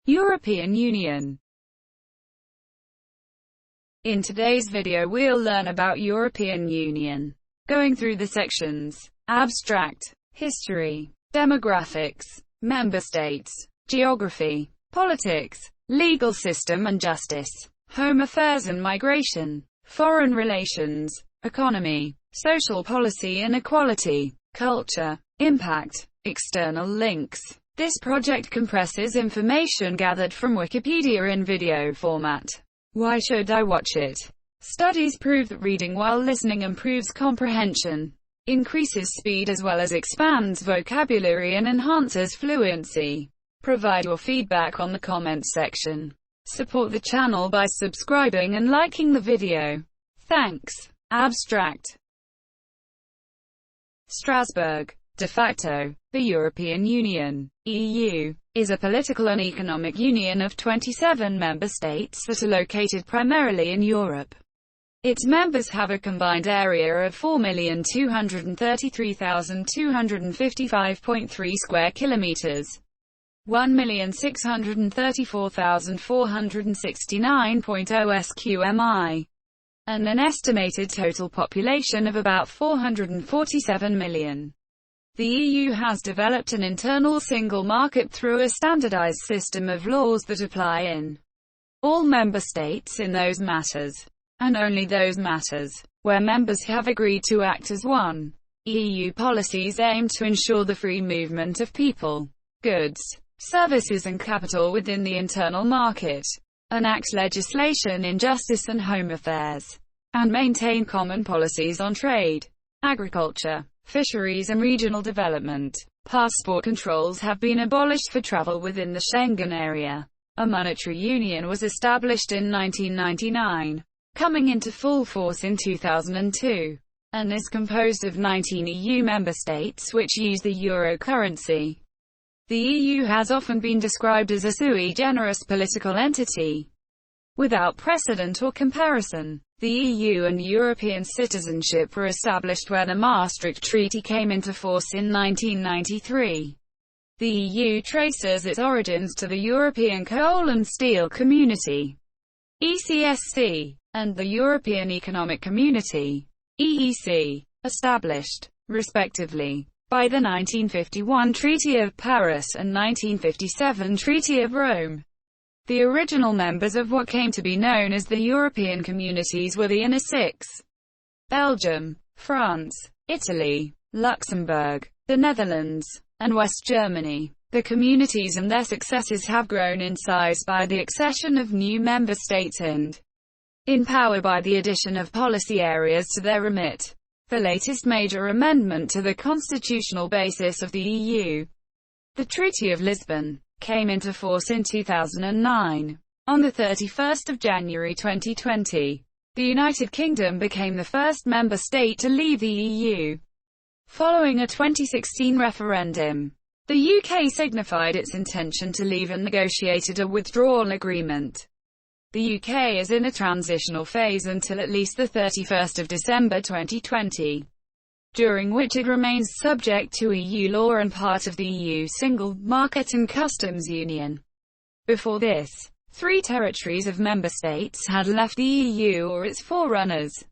European Union. In today's video we'll learn about European Union, going through the sections: abstract, history, demographics, member states, geography, politics, legal system and justice, home affairs and migration, foreign relations, economy, social policy and equality, culture, impact, external links. This project compresses information gathered from Wikipedia in video format. Why should I watch it? Studies prove that reading while listening improves comprehension, increases speed as well as expands vocabulary and enhances fluency. Provide your feedback on the comments section. Support the channel by subscribing and liking the video. Thanks. Abstract. Strasbourg. De facto, the European Union, EU, is a political and economic union of 27 member states that are located primarily in Europe. Its members have a combined area of 4,233,255.3 square kilometers, 1,634,469.0 sqmi, and an estimated total population of about 447 million. The EU has developed an internal single market through a standardized system of laws that apply in all member states in those matters, and only those matters, where members have agreed to act as one. EU policies aim to ensure the free movement of people, goods, services and capital within the internal market, enact legislation in justice and home affairs, and maintain common policies on trade, agriculture, fisheries and regional development. Passport controls have been abolished for travel within the Schengen area. A monetary union was established in 1999, coming into full force in 2002, and is composed of 19 EU member states which use the euro currency. The EU has often been described as a sui generis political entity, without precedent or comparison. The EU and European citizenship were established when the Maastricht Treaty came into force in 1993. The EU traces its origins to the European Coal and Steel Community, ECSC, and the European Economic Community, EEC, established, respectively, by the 1951 Treaty of Paris and 1957 Treaty of Rome. The original members of what came to be known as the European Communities were the Inner Six: Belgium, France, Italy, Luxembourg, the Netherlands, and West Germany. The communities and their successors have grown in size by the accession of new member states and in power by the addition of policy areas to their remit. The latest major amendment to the constitutional basis of the EU, the Treaty of Lisbon, came into force in 2009. On the 31st of January 2020, the United Kingdom became the first member state to leave the EU. Following a 2016 referendum, the UK signified its intention to leave and negotiated a withdrawal agreement. The UK is in a transitional phase until at least the 31st of December 2020. During which it remains subject to EU law and part of the EU Single Market and Customs Union. Before this, 3 territories of member states had left the EU or its forerunners,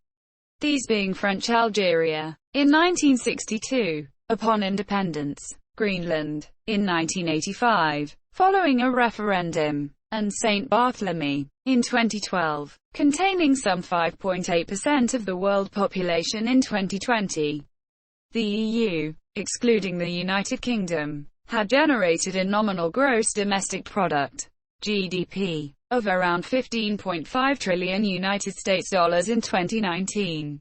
these being French Algeria, in 1962, upon independence, Greenland, in 1985, following a referendum, and St. Barthélemy, in 2012, containing some 5.8% of the world population in 2020. The EU, excluding the United Kingdom, had generated a nominal gross domestic product, GDP, of around $15.5 trillion United States dollars in 2019,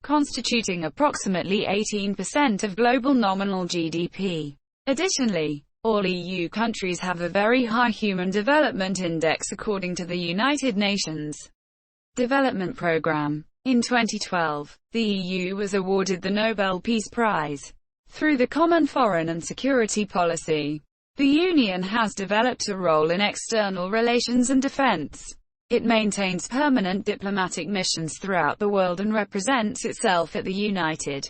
constituting approximately 18% of global nominal GDP. Additionally, all EU countries have a very high Human Development Index according to the United Nations Development Programme. In 2012, the EU was awarded the Nobel Peace Prize. Through the Common Foreign and Security Policy, the Union has developed a role in external relations and defense. It maintains permanent diplomatic missions throughout the world and represents itself at the United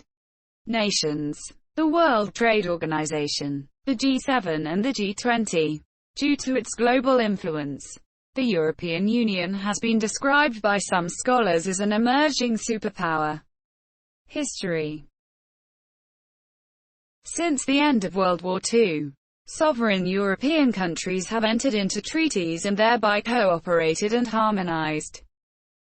Nations, the World Trade Organization, the G7 and the G20. Due to its global influence, the European Union has been described by some scholars as an emerging superpower. History. Since the end of World War II, sovereign European countries have entered into treaties and thereby cooperated and harmonized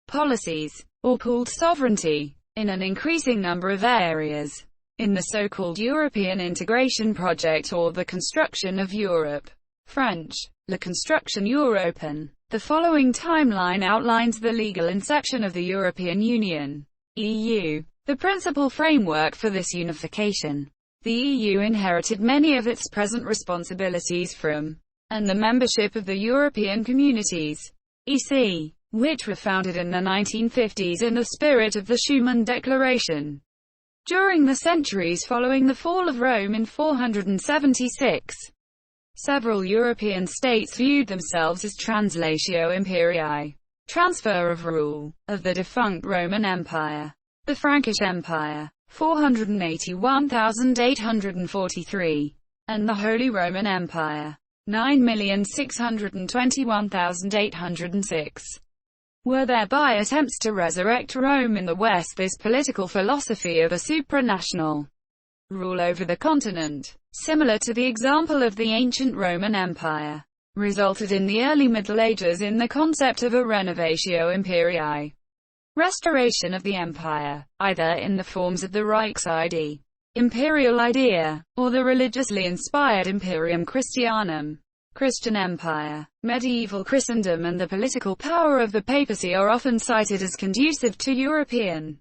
policies, or pooled sovereignty, in an increasing number of areas. In the so-called European integration project or the construction of Europe, French, La Construction Européenne, the following timeline outlines the legal inception of the European Union, EU, the principal framework for this unification. The EU inherited many of its present responsibilities from, and the membership of the European Communities, EC, which were founded in the 1950s in the spirit of the Schuman Declaration. During the centuries following the fall of Rome in 476, several European states viewed themselves as translatio imperii, transfer of rule, of the defunct Roman Empire, the Frankish Empire, 481,843, and the Holy Roman Empire, 9,621,806. Were thereby attempts to resurrect Rome in the West. This political philosophy of a supranational rule over the continent, similar to the example of the ancient Roman Empire, resulted in the early Middle Ages in the concept of a renovatio imperii, restoration of the empire, either in the forms of the Reichsidee, imperial idea, or the religiously inspired Imperium Christianum, Christian Empire. Medieval Christendom and the political power of the papacy are often cited as conducive to European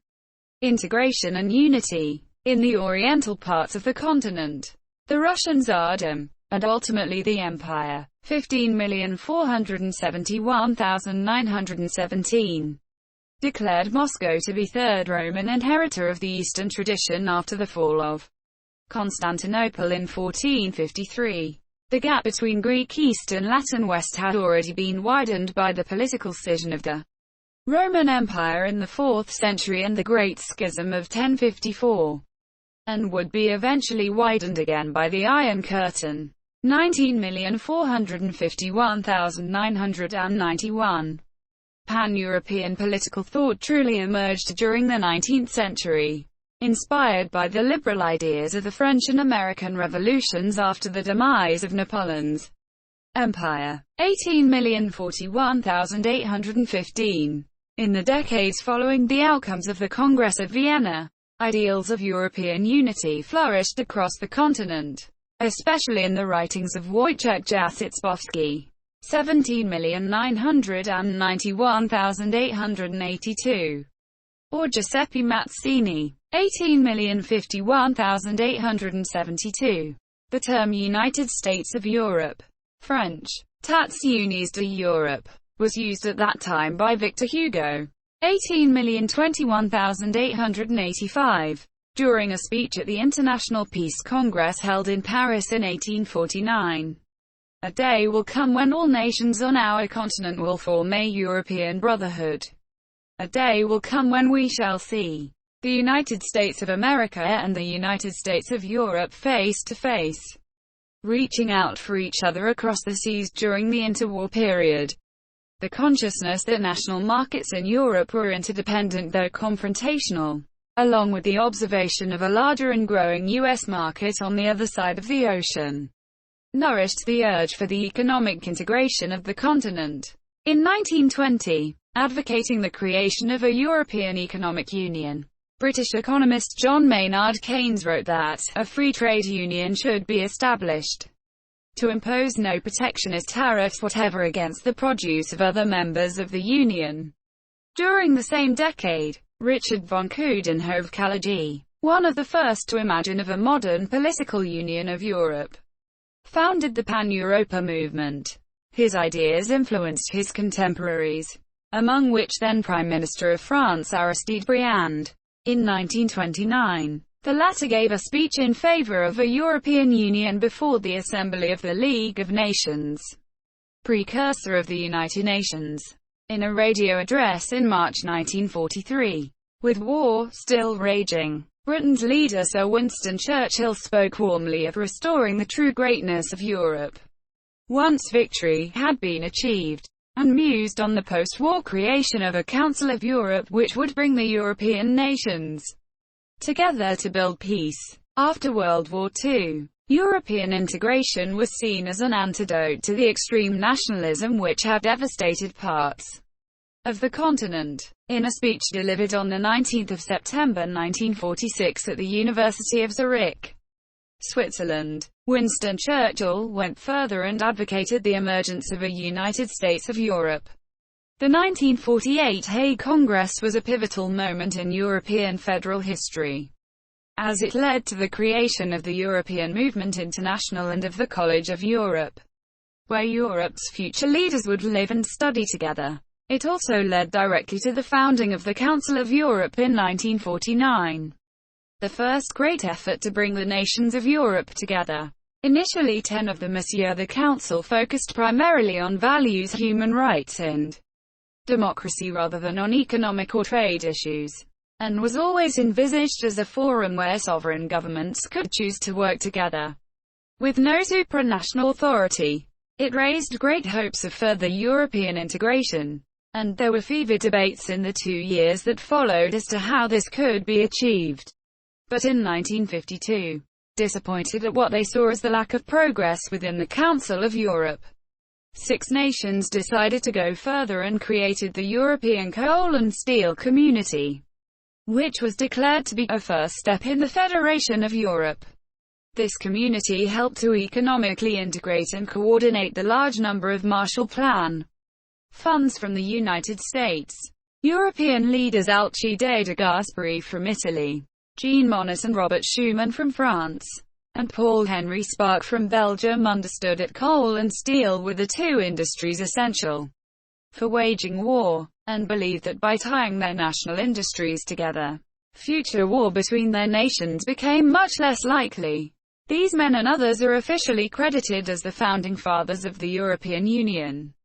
integration and unity. In the oriental parts of the continent, the Russian Tsardom, and ultimately the Empire, 15,471,917, declared Moscow to be third Roman inheritor of the Eastern tradition after the fall of Constantinople in 1453. The gap between Greek East and Latin West had already been widened by the political scission of the Roman Empire in the 4th century and the Great Schism of 1054, and would be eventually widened again by the Iron Curtain. 19,451,991. Pan-European political thought truly emerged during the 19th century, inspired by the liberal ideas of the French and American revolutions after the demise of Napoleon's empire. 18,041,815. In the decades following the outcomes of the Congress of Vienna, ideals of European unity flourished across the continent, especially in the writings of Wojciech Jastrzębski. 17,991,882. Or Giuseppe Mazzini. 18,051,872. The term United States of Europe, French, États Unis d'Europe, was used at that time by Victor Hugo. 18,021,885. During a speech at the International Peace Congress held in Paris in 1849. A day will come when all nations on our continent will form a European brotherhood. A day will come when we shall see the United States of America and the United States of Europe face to face, reaching out for each other across the seas during the interwar period. The consciousness that national markets in Europe were interdependent though confrontational, along with the observation of a larger and growing U.S. market on the other side of the ocean, nourished the urge for the economic integration of the continent. In 1920, advocating the creation of a European Economic Union, British economist John Maynard Keynes wrote that a free trade union should be established to impose no protectionist tariffs whatever against the produce of other members of the Union. During the same decade, Richard von Coudenhove-Kalergi, one of the first to imagine of a modern political union of Europe, founded the Pan-Europa movement. His ideas influenced his contemporaries, among which then Prime Minister of France Aristide Briand. In 1929, the latter gave a speech in favor of a European Union before the Assembly of the League of Nations, precursor of the United Nations, in a radio address in March 1943. With war still raging, Britain's leader Sir Winston Churchill spoke warmly of restoring the true greatness of Europe. once victory had been achieved, and mused on the post-war creation of a Council of Europe which would bring the European nations together to build peace. After World War II, European integration was seen as an antidote to the extreme nationalism which had devastated parts of the continent. In a speech delivered on 19 September 1946 at the University of Zurich, Switzerland, Winston Churchill went further and advocated the emergence of a United States of Europe. The 1948 Hague Congress was a pivotal moment in European federal history, as it led to the creation of the European Movement International and of the College of Europe, where Europe's future leaders would live and study together. It also led directly to the founding of the Council of Europe in 1949, the first great effort to bring the nations of Europe together. Initially 10 of them, the Council focused primarily on values, human rights and democracy rather than on economic or trade issues, and was always envisaged as a forum where sovereign governments could choose to work together, with no supranational authority. It raised great hopes of further European integration, and there were fevered debates in the 2 years that followed as to how this could be achieved. But in 1952, disappointed at what they saw as the lack of progress within the Council of Europe, 6 nations decided to go further and created the European Coal and Steel Community, which was declared to be a first step in the Federation of Europe. This community helped to economically integrate and coordinate the large number of Marshall Plan funds from the United States. European leaders Alcide de Gasperi from Italy, Jean Monnet and Robert Schuman from France, and Paul-Henri Spaak from Belgium understood that coal and steel were the 2 industries essential for waging war, and believed that by tying their national industries together, future war between their nations became much less likely. These men and others are officially credited as the founding fathers of the European Union.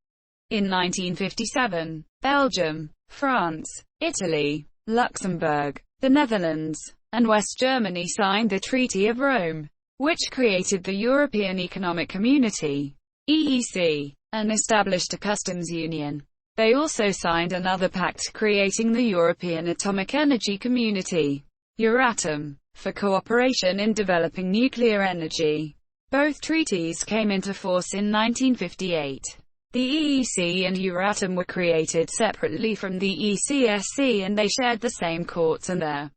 In 1957, Belgium, France, Italy, Luxembourg, the Netherlands, and West Germany signed the Treaty of Rome, which created the European Economic Community, EEC, and established a customs union. They also signed another pact creating the European Atomic Energy Community, Euratom, for cooperation in developing nuclear energy. Both treaties came into force in 1958. The EEC and Euratom were created separately from the ECSC and they shared the same courts and their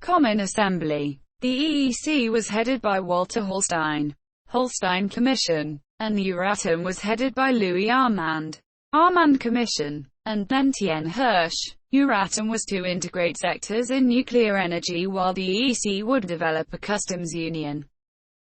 common assembly. The EEC was headed by Walter Hallstein, Hallstein Commission, and the Euratom was headed by Louis Armand, Armand Commission, and Etienne Hirsch. Euratom was to integrate sectors in nuclear energy while the EEC would develop a customs union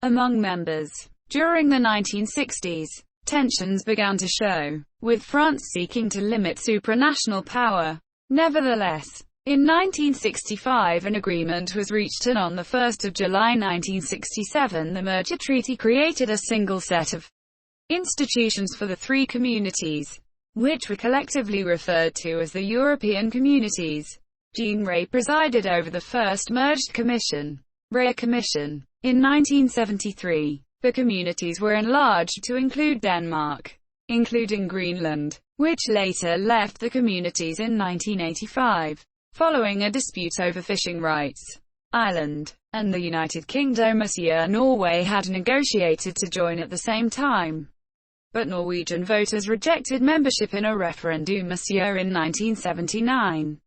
among members. During the 1960s, tensions began to show, with France seeking to limit supranational power. Nevertheless, in 1965 an agreement was reached and on 1 July 1967 the merger treaty created a single set of institutions for the 3 communities, which were collectively referred to as the European Communities. Jean Rey presided over the first merged commission, Rey Commission. In 1973, the communities were enlarged to include Denmark, including Greenland, which later left the communities in 1985, following a dispute over fishing rights. Ireland, and the United Kingdom. Norway had negotiated to join at the same time, but Norwegian voters rejected membership in a referendum in 1979.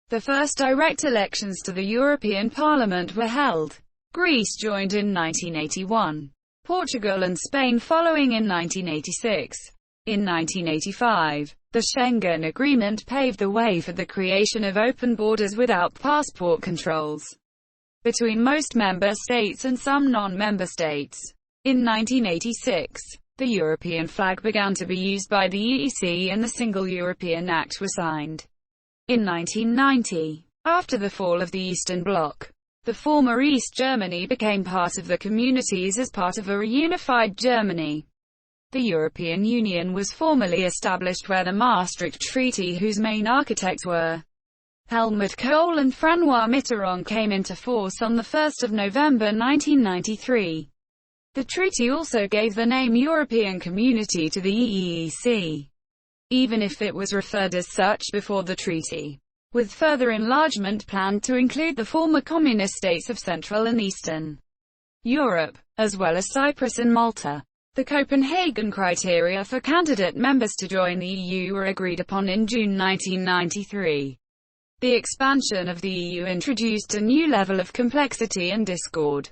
The first direct elections to the European Parliament were held. Greece joined in 1981. Portugal and Spain following in 1986. In 1985, the Schengen Agreement paved the way for the creation of open borders without passport controls between most member states and some non-member states. In 1986, the European flag began to be used by the EEC and the Single European Act was signed. In 1990, after the fall of the Eastern Bloc, the former East Germany became part of the communities as part of a reunified Germany. The European Union was formally established where the Maastricht Treaty, whose main architects were Helmut Kohl and François Mitterrand, came into force on 1 November 1993. The treaty also gave the name European Community to the EEC, even if it was referred as such before the treaty, with further enlargement planned to include the former communist states of Central and Eastern Europe, as well as Cyprus and Malta. The Copenhagen criteria for candidate members to join the EU were agreed upon in June 1993. The expansion of the EU introduced a new level of complexity and discord.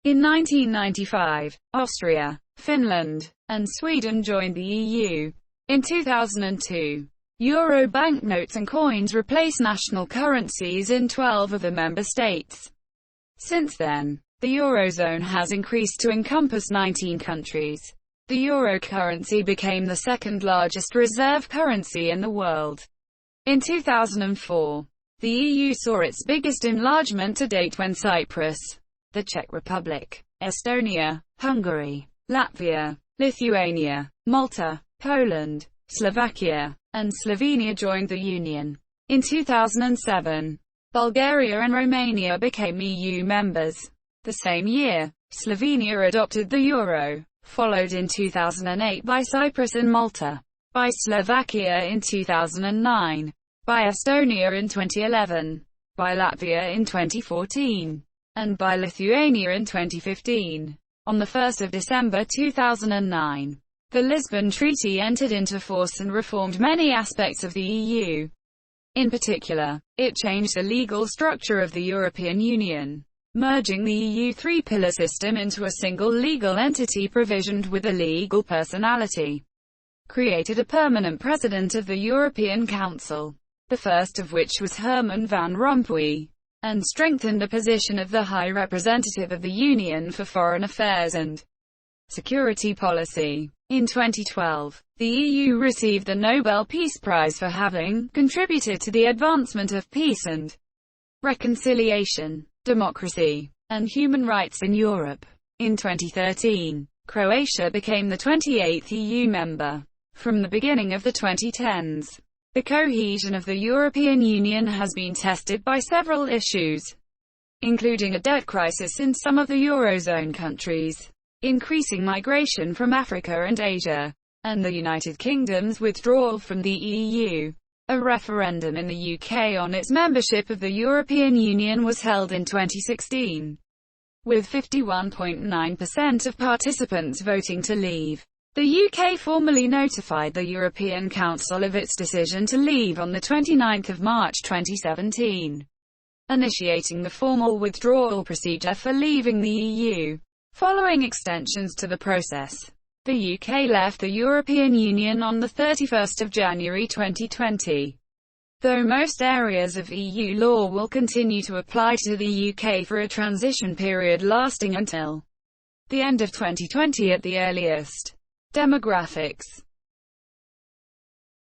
In 1995, Austria, Finland, and Sweden joined the EU. In 2002, euro banknotes and coins replaced national currencies in 12 of the member states. Since then, the Eurozone has increased to encompass 19 countries. The euro currency became the second largest reserve currency in the world. In 2004, the EU saw its biggest enlargement to date when Cyprus, the Czech Republic, Estonia, Hungary, Latvia, Lithuania, Malta, Poland, Slovakia, and Slovenia joined the Union. In 2007, Bulgaria and Romania became EU members. The same year, Slovenia adopted the euro, followed in 2008 by Cyprus and Malta, by Slovakia in 2009, by Estonia in 2011, by Latvia in 2014, and by Lithuania in 2015. On the 1st of December 2009, the Lisbon Treaty entered into force and reformed many aspects of the EU. In particular, it changed the legal structure of the European Union, merging the EU three-pillar system into a single legal entity provisioned with a legal personality, created a permanent president of the European Council, the first of which was Herman Van Rompuy, and strengthened the position of the High Representative of the Union for Foreign Affairs and Security Policy. In 2012, the EU received the Nobel Peace Prize for having contributed to the advancement of peace and reconciliation, democracy, and human rights in Europe. In 2013, Croatia became the 28th EU member. From the beginning of the 2010s, the cohesion of the European Union has been tested by several issues, including a debt crisis in some of the Eurozone countries, increasing migration from Africa and Asia, and the United Kingdom's withdrawal from the EU. A referendum in the UK on its membership of the European Union was held in 2016, with 51.9% of participants voting to leave. The UK formally notified the European Council of its decision to leave on the 29th of March 2017, initiating the formal withdrawal procedure for leaving the EU. Following extensions to the process, the UK left the European Union on the 31st of January 2020. Though most areas of EU law will continue to apply to the UK for a transition period lasting until the end of 2020 at the earliest. Demographics.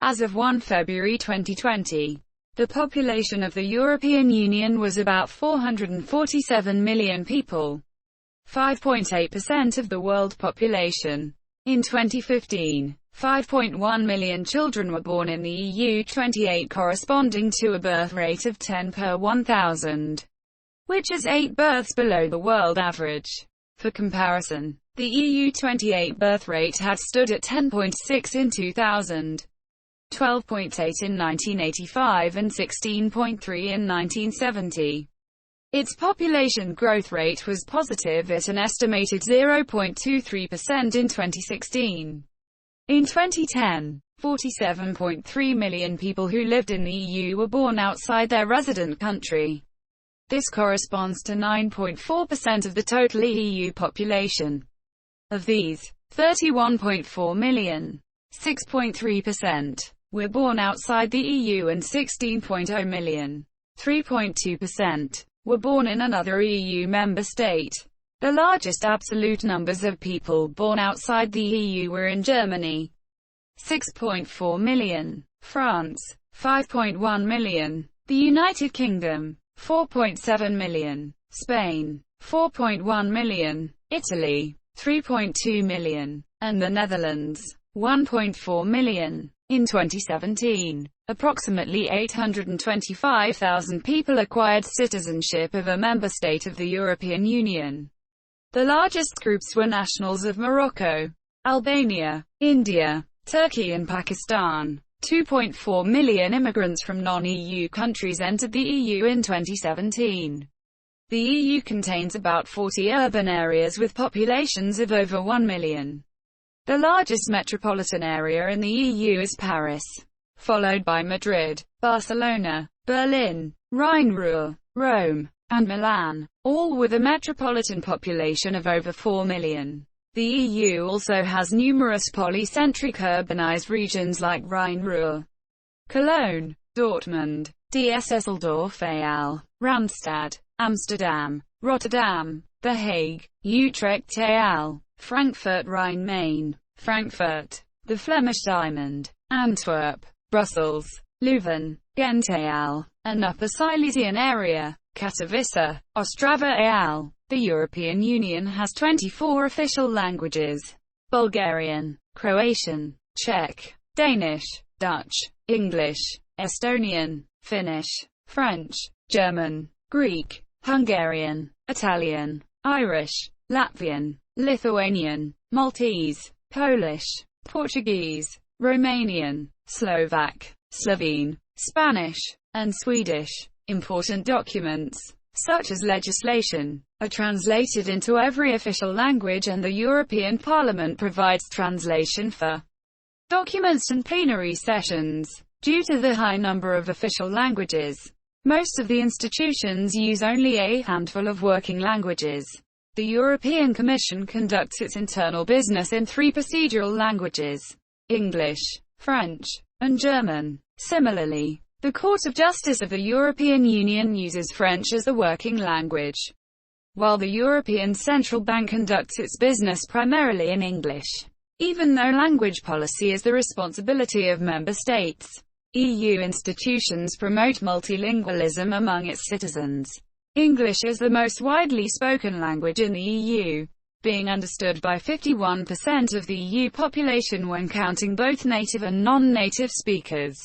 As of 1 February 2020, the population of the European Union was about 447 million people, 5.8% of the world population. In 2015, 5.1 million children were born in the EU 28, corresponding to a birth rate of 10 per 1,000, which is 8 births below the world average. For comparison, the EU 28 birth rate had stood at 10.6 in 2000, 12.8 in 1985 and 16.3 in 1970. Its population growth rate was positive at an estimated 0.23% in 2016. In 2010, 47.3 million people who lived in the EU were born outside their resident country. This corresponds to 9.4% of the total EU population. Of these, 31.4 million, 6.3%, were born outside the EU and 16.0 million, 3.2%, were born in another EU member state. The largest absolute numbers of people born outside the EU were in Germany, 6.4 million, France, 5.1 million, the United Kingdom, 4.7 million, Spain, 4.1 million, Italy, 3.2 million, and the Netherlands, 1.4 million. In 2017, approximately 825,000 people acquired citizenship of a member state of the European Union. The largest groups were nationals of Morocco, Albania, India, Turkey and Pakistan. 2.4 million immigrants from non-EU countries entered the EU in 2017. The EU contains about 40 urban areas with populations of over 1 million. The largest metropolitan area in the EU is Paris, followed by Madrid, Barcelona, Berlin, Rhine-Ruhr, Rome, and Milan, all with a metropolitan population of over 4 million. The EU also has numerous polycentric urbanized regions like Rhine-Ruhr, Cologne, Dortmund, Düsseldorf-Al, Randstad, Amsterdam, Rotterdam, The Hague, Utrecht-Al, Frankfurt Rhine-Main, Frankfurt, the Flemish Diamond, Antwerp, Brussels, Leuven, Ghent-Al, an Upper Silesian area, Katowice, Ostrava-Al. The European Union has 24 official languages: Bulgarian, Croatian, Czech, Danish, Dutch, English, Estonian, Finnish, French, German, Greek, Hungarian, Italian, Irish, Latvian, Lithuanian, Maltese, Polish, Portuguese, Romanian, Slovak, Slovene, Spanish, and Swedish. Important documents, such as legislation, are translated into every official language, and the European Parliament provides translation for documents and plenary sessions. Due to the high number of official languages, most of the institutions use only a handful of working languages. The European Commission conducts its internal business in 3 procedural languages: English, French, and German. Similarly, the Court of Justice of the European Union uses French as the working language, while the European Central Bank conducts its business primarily in English. Even though language policy is the responsibility of member states, EU institutions promote multilingualism among its citizens. English is the most widely spoken language in the EU, being understood by 51% of the EU population when counting both native and non-native speakers.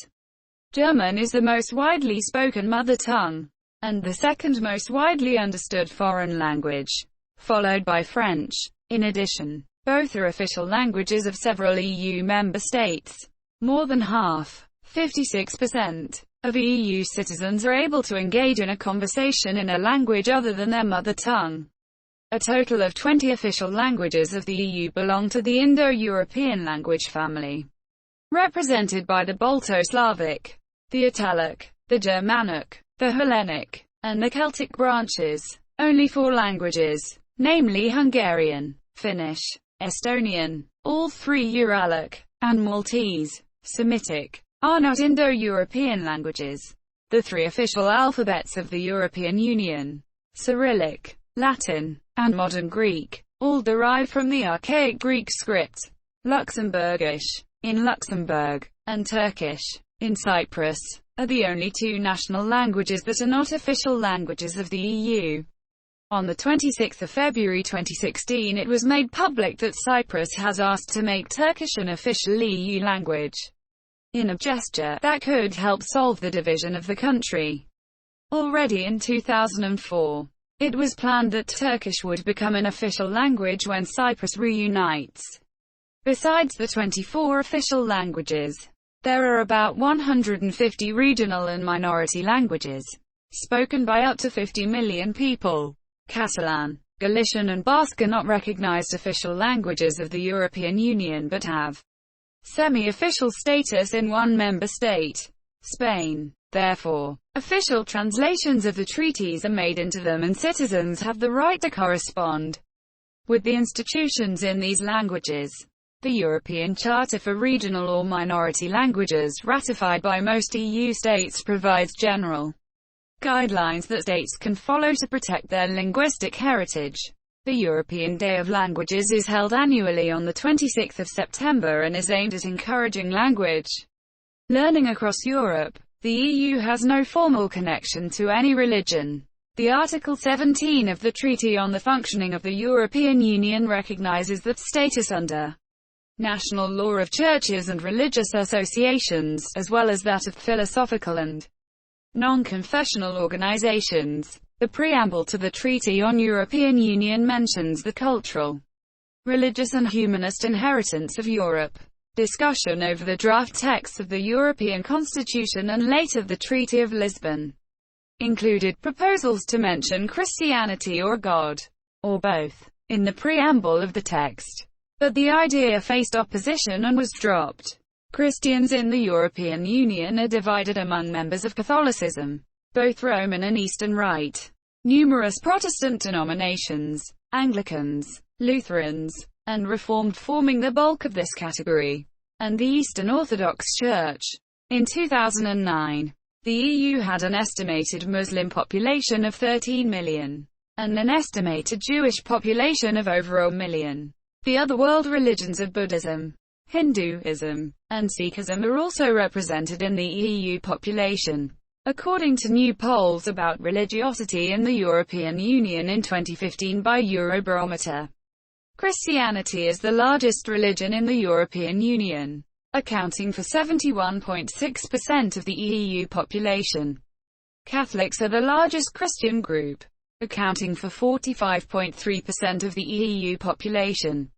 German is the most widely spoken mother tongue, and the second most widely understood foreign language, followed by French. In addition, both are official languages of several EU member states. More than half, 56%, of EU citizens are able to engage in a conversation in a language other than their mother tongue. A total of 20 official languages of the EU belong to the Indo-European language family, represented by the Balto-Slavic, the Italic, the Germanic, the Hellenic, and the Celtic branches. Only 4 languages, namely Hungarian, Finnish, Estonian, all 3 Uralic, and Maltese, Semitic, are not Indo-European languages. The 3 official alphabets of the European Union, Cyrillic, Latin, and Modern Greek, all derive from the archaic Greek script. Luxembourgish, in Luxembourg, and Turkish, in Cyprus, are the only 2 national languages that are not official languages of the EU. On 26 February 2016 it was made public that Cyprus has asked to make Turkish an official EU language, in a gesture that could help solve the division of the country. Already in 2004, it was planned that Turkish would become an official language when Cyprus reunites. Besides the 24 official languages, there are about 150 regional and minority languages, spoken by up to 50 million people. Catalan, Galician and Basque are not recognized official languages of the European Union but have semi-official status in one member state, Spain. Therefore, official translations of the treaties are made into them and citizens have the right to correspond with the institutions in these languages. The European Charter for Regional or Minority Languages, ratified by most EU states, provides general guidelines that states can follow to protect their linguistic heritage. The European Day of Languages is held annually on the 26th of September and is aimed at encouraging language learning across Europe. The EU has no formal connection to any religion. The Article 17 of the Treaty on the Functioning of the European Union recognizes the status under national law of churches and religious associations, as well as that of philosophical and non-confessional organizations. The preamble to the Treaty on European Union mentions the cultural, religious and humanist inheritance of Europe. Discussion over the draft texts of the European Constitution and later the Treaty of Lisbon included proposals to mention Christianity or God, or both, in the preamble of the text. But the idea faced opposition and was dropped. Christians in the European Union are divided among members of Catholicism, both Roman and Eastern Rite, numerous Protestant denominations, Anglicans, Lutherans, and Reformed forming the bulk of this category, and the Eastern Orthodox Church. In 2009, the EU had an estimated Muslim population of 13 million, and an estimated Jewish population of over 1 million. The other world religions of Buddhism, Hinduism, and Sikhism are also represented in the EU population, according to new polls about religiosity in the European Union in 2015 by Eurobarometer. Christianity is the largest religion in the European Union, accounting for 71.6% of the EU population. Catholics are the largest Christian group, accounting for 45.3% of the EU population,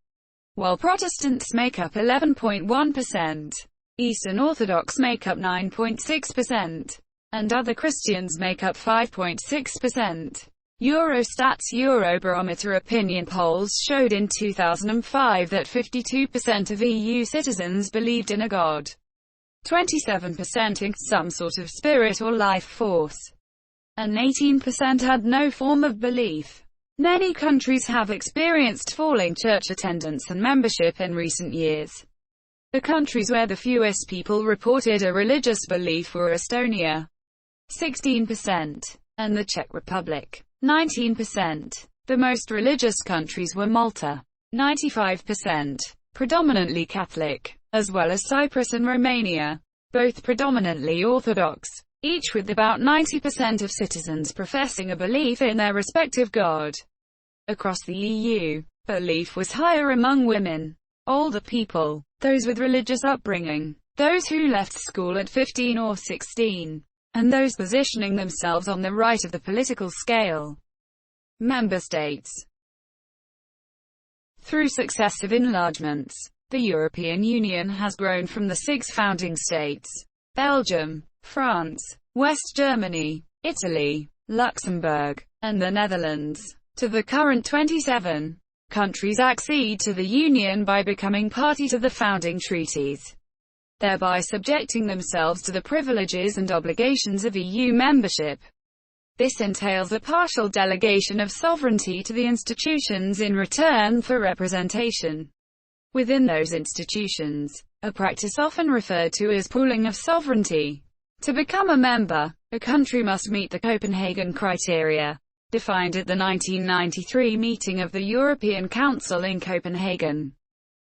while Protestants make up 11.1%, Eastern Orthodox make up 9.6%, and other Christians make up 5.6%. Eurostat's Eurobarometer opinion polls showed in 2005 that 52% of EU citizens believed in a God, 27% in some sort of spirit or life force, and 18% had no form of belief. Many countries have experienced falling church attendance and membership in recent years. The countries where the fewest people reported a religious belief were Estonia, 16%, and the Czech Republic, 19%. The most religious countries were Malta, 95%, predominantly Catholic, as well as Cyprus and Romania, both predominantly Orthodox, each with about 90% of citizens professing a belief in their respective God. Across the EU, belief was higher among women, older people, those with religious upbringing, those who left school at 15 or 16, and those positioning themselves on the right of the political scale. Member states. Through successive enlargements, the European Union has grown from the 6 founding states, Belgium, France, West Germany, Italy, Luxembourg, and the Netherlands, to the current 27. Countries accede to the Union by becoming party to the founding treaties, thereby subjecting themselves to the privileges and obligations of EU membership. This entails a partial delegation of sovereignty to the institutions in return for representation within those institutions, a practice often referred to as pooling of sovereignty. To become a member, a country must meet the Copenhagen criteria, defined at the 1993 meeting of the European Council in Copenhagen.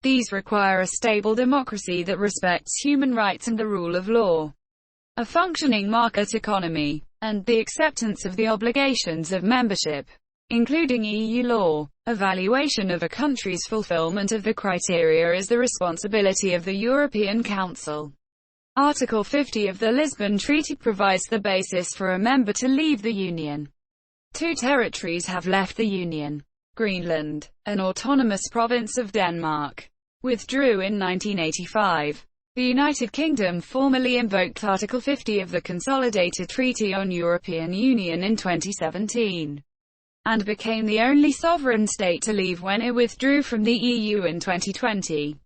These require a stable democracy that respects human rights and the rule of law, a functioning market economy, and the acceptance of the obligations of membership, including EU law. Evaluation of a country's fulfillment of the criteria is the responsibility of the European Council. Article 50 of the Lisbon Treaty provides the basis for a member to leave the Union. 2 territories have left the Union. Greenland, an autonomous province of Denmark, withdrew in 1985. The United Kingdom formally invoked Article 50 of the Consolidated Treaty on European Union in 2017, and became the only sovereign state to leave when it withdrew from the EU in 2020.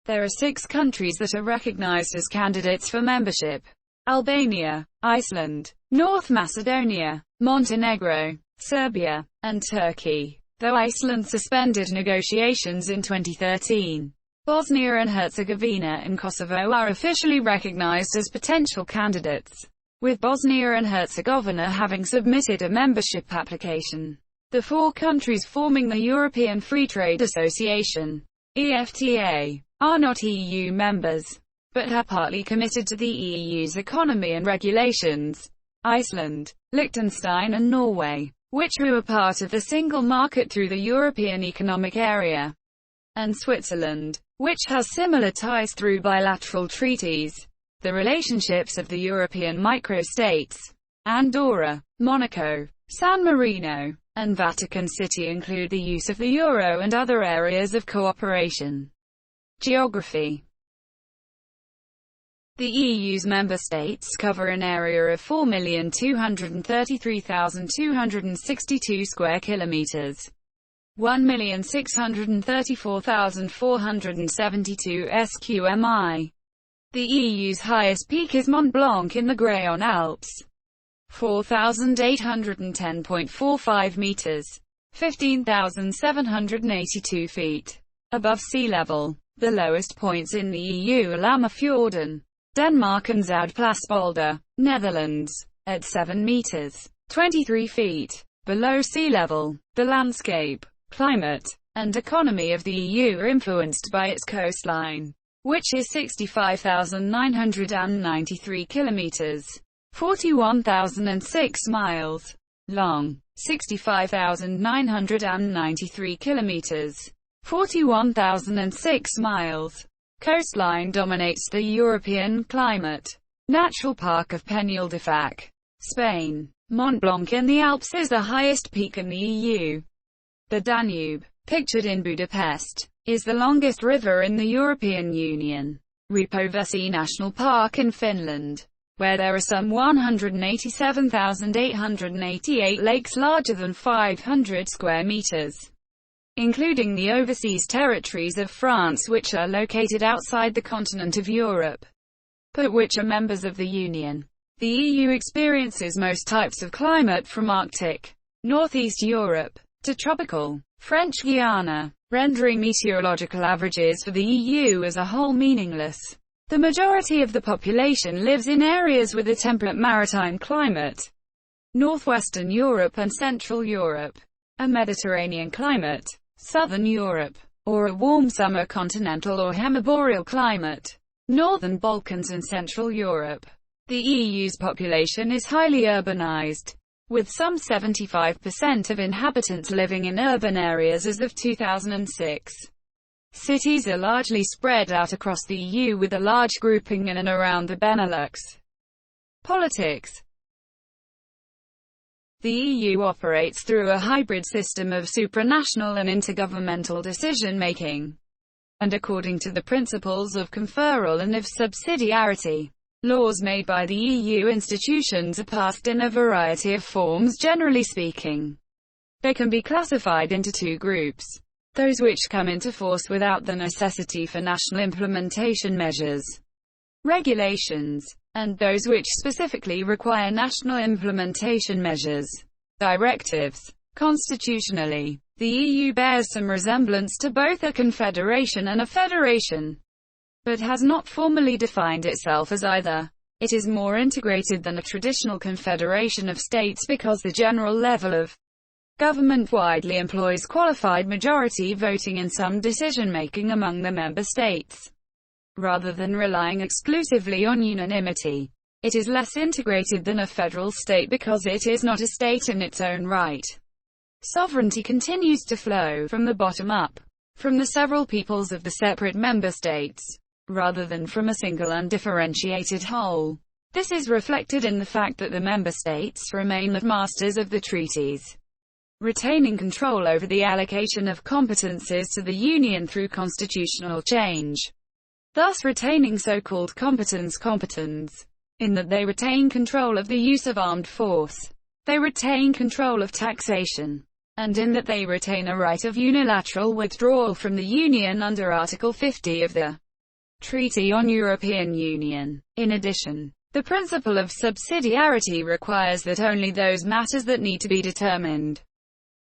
There are 6 countries that are recognized as candidates for membership: Albania, Iceland, North Macedonia, Montenegro, Serbia, and Turkey, though Iceland suspended negotiations in 2013. Bosnia and Herzegovina and Kosovo are officially recognized as potential candidates, with Bosnia and Herzegovina having submitted a membership application. The 4 countries forming the European Free Trade Association, EFTA, are not EU members, but have partly committed to the EU's economy and regulations: Iceland, Liechtenstein and Norway, which were part of the single market through the European Economic Area, and Switzerland, which has similar ties through bilateral treaties. The relationships of the European microstates, Andorra, Monaco, San Marino, and Vatican City include the use of the euro and other areas of cooperation. Geography. The EU's member states cover an area of 4,233,262 square kilometers. 1,634,472 sqmi. The EU's highest peak is Mont Blanc in the Graion Alps. 4,810.45 meters. 15,782 feet. Above sea level. The lowest points in the EU are Lammerfjorden, Denmark and Zuidplaspolder, Netherlands, at 7 meters. 23 feet. Below sea level. The landscape, climate, and economy of the EU are influenced by its coastline, which is 65,993 kilometers, 41,006 miles long, 65,993 kilometers, 41,006 miles. Coastline dominates the European climate. Natural Park of Peñol de Fac, Spain. Mont Blanc in the Alps is the highest peak in the EU. The Danube, pictured in Budapest, is the longest river in the European Union. Repovesi National Park in Finland, where there are some 187,888 lakes larger than 500 square meters, including the overseas territories of France which are located outside the continent of Europe, but which are members of the Union. The EU experiences most types of climate from Arctic, Northeast Europe, to tropical, French Guiana, rendering meteorological averages for the EU as a whole meaningless. The majority of the population lives in areas with a temperate maritime climate, Northwestern Europe and Central Europe, a Mediterranean climate, Southern Europe, or a warm summer continental or hemiboreal climate, Northern Balkans and Central Europe. The EU's population is highly urbanized, with some 75% of inhabitants living in urban areas as of 2006. Cities are largely spread out across the EU with a large grouping in and around the Benelux. Politics. The EU operates through a hybrid system of supranational and intergovernmental decision-making, and according to the principles of conferral and of subsidiarity. Laws made by the EU institutions are passed in a variety of forms. Generally speaking, they can be classified into two groups: those which come into force without the necessity for national implementation measures, regulations, and those which specifically require national implementation measures, directives. Constitutionally, the EU bears some resemblance to both a confederation and a federation, but has not formally defined itself as either. It is more integrated than a traditional confederation of states because the general level of government widely employs qualified majority voting in some decision-making among the member states, rather than relying exclusively on unanimity. It is less integrated than a federal state because it is not a state in its own right. Sovereignty continues to flow from the bottom up, from the several peoples of the separate member states, rather than from a single undifferentiated whole. This is reflected in the fact that the member states remain the masters of the treaties, retaining control over the allocation of competences to the Union through constitutional change, thus retaining so-called competence, in that they retain control of the use of armed force, they retain control of taxation, and in that they retain a right of unilateral withdrawal from the Union under Article 50 of the Treaty on European Union. In addition, the principle of subsidiarity requires that only those matters that need to be determined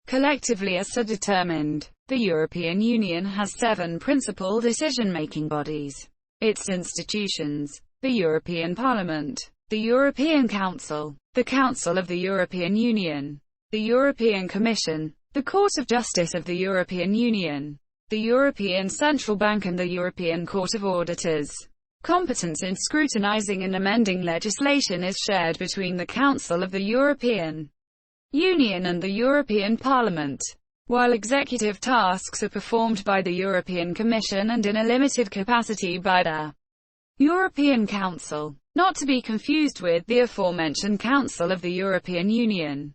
collectively are so determined. The European Union has 7 principal decision-making bodies. Its institutions: the European Parliament, the European Council, the Council of the European Union, the European Commission, the Court of Justice of the European Union, the European Central Bank and the European Court of Auditors. Competence in scrutinizing and amending legislation is shared between the Council of the European Union and the European Parliament, while executive tasks are performed by the European Commission and in a limited capacity by the European Council, not to be confused with the aforementioned Council of the European Union.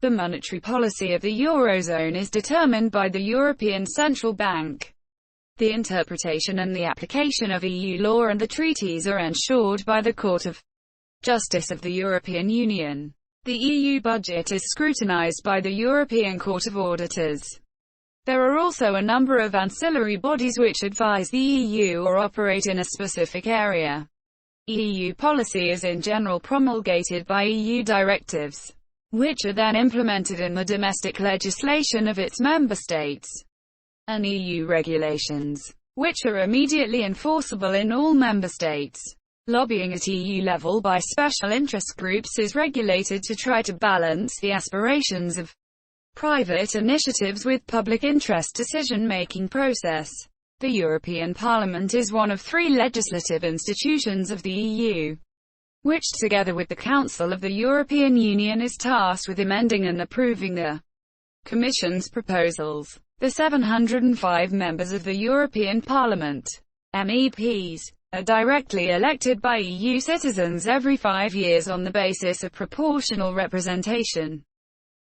The monetary policy of the Eurozone is determined by the European Central Bank. The interpretation and the application of EU law and the treaties are ensured by the Court of Justice of the European Union. The EU budget is scrutinized by the European Court of Auditors. There are also a number of ancillary bodies which advise the EU or operate in a specific area. EU policy is in general promulgated by EU directives, which are then implemented in the domestic legislation of its member states, and EU regulations, which are immediately enforceable in all member states. Lobbying at EU level by special interest groups is regulated to try to balance the aspirations of private initiatives with public interest decision-making process. The European Parliament is one of three legislative institutions of the EU, which together with the Council of the European Union is tasked with amending and approving the Commission's proposals. The 705 members of the European Parliament, MEPs, are directly elected by EU citizens every 5 years on the basis of proportional representation.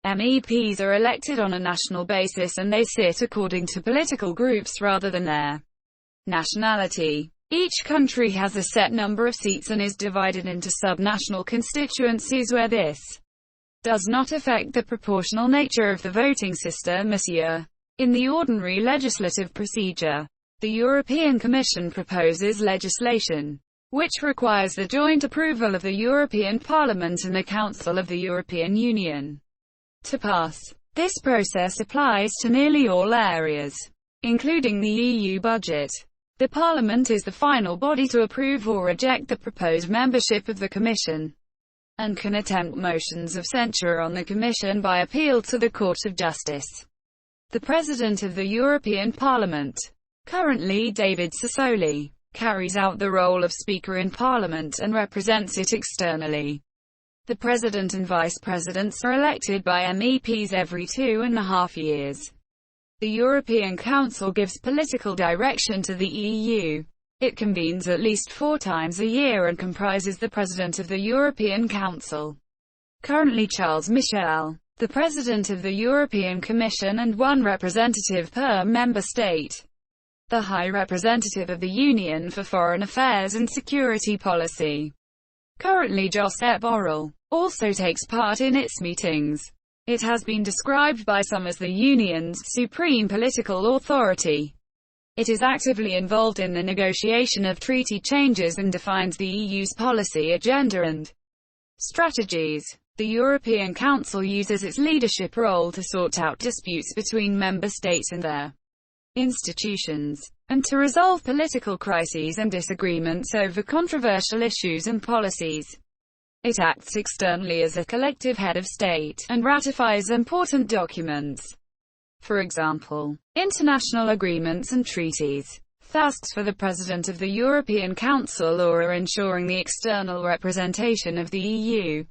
MEPs are elected on a national basis and they sit according to political groups rather than their nationality. Each country has a set number of seats and is divided into sub-national constituencies where this does not affect the proportional nature of the voting system. In the ordinary legislative procedure, the European Commission proposes legislation, which requires the joint approval of the European Parliament and the Council of the European Union to pass. This process applies to nearly all areas, including the EU budget. The Parliament is the final body to approve or reject the proposed membership of the Commission, and can attempt motions of censure on the Commission by appeal to the Court of Justice. The President of the European Parliament, currently David Sassoli, carries out the role of Speaker in Parliament and represents it externally. The President and Vice Presidents are elected by MEPs every 2.5 years. The European Council gives political direction to the EU. It convenes at least 4 times a year and comprises the President of the European Council, currently Charles Michel, the President of the European Commission and 1 representative per member state, the High Representative of the Union for Foreign Affairs and Security Policy, currently Josep Borrell, also takes part in its meetings. It has been described by some as the Union's supreme political authority. It is actively involved in the negotiation of treaty changes and defines the EU's policy agenda and strategies. The European Council uses its leadership role to sort out disputes between member states and their institutions, and to resolve political crises and disagreements over controversial issues and policies. It acts externally as a collective head of state, and ratifies important documents. For example, international agreements and treaties. Tasks for the President of the European Council are ensuring the external representation of the EU,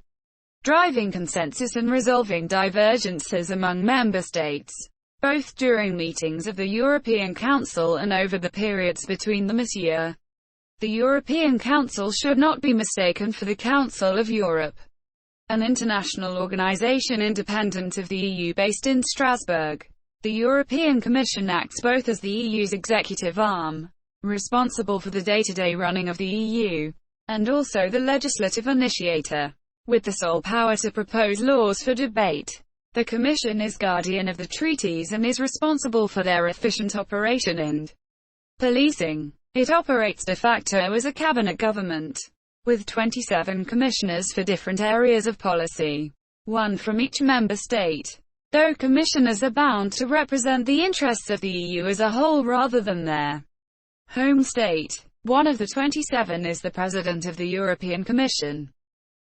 driving consensus and resolving divergences among member states, both during meetings of the European Council and over the periods between them. The European Council should not be mistaken for the Council of Europe, an international organization independent of the EU based in Strasbourg. The European Commission acts both as the EU's executive arm, responsible for the day-to-day running of the EU, and also the legislative initiator, with the sole power to propose laws for debate. The Commission is guardian of the treaties and is responsible for their efficient operation and policing. It operates de facto as a cabinet government, with 27 commissioners for different areas of policy, 1 from each member state. Though commissioners are bound to represent the interests of the EU as a whole rather than their home state, one of the 27 is the President of the European Commission,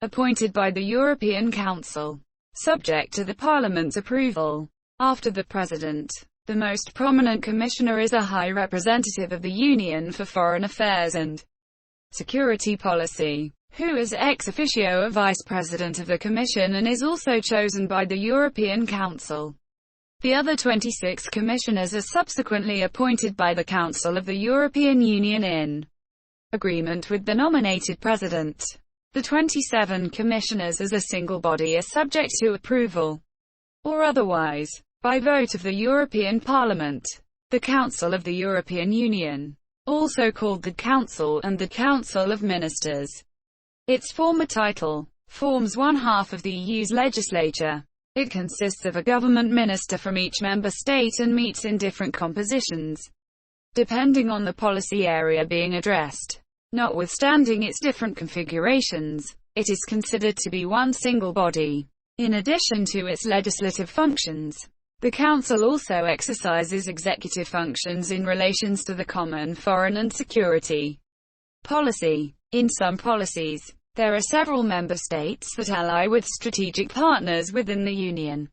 appointed by the European Council, subject to the Parliament's approval. After the President, the most prominent commissioner is a High Representative of the Union for Foreign Affairs and Security Policy, who is ex officio a Vice President of the Commission and is also chosen by the European Council. The other 26 commissioners are subsequently appointed by the Council of the European Union in agreement with the nominated President. The 27 commissioners as a single body are subject to approval or otherwise, by vote of the European Parliament. The Council of the European Union, also called the Council and the Council of Ministers, its former title, forms one half of the EU's legislature. It consists of a government minister from each member state and meets in different compositions, depending on the policy area being addressed. Notwithstanding its different configurations, it is considered to be one single body. In addition to its legislative functions, the Council also exercises executive functions in relations to the common foreign and security policy. In some policies, there are several member states that ally with strategic partners within the Union.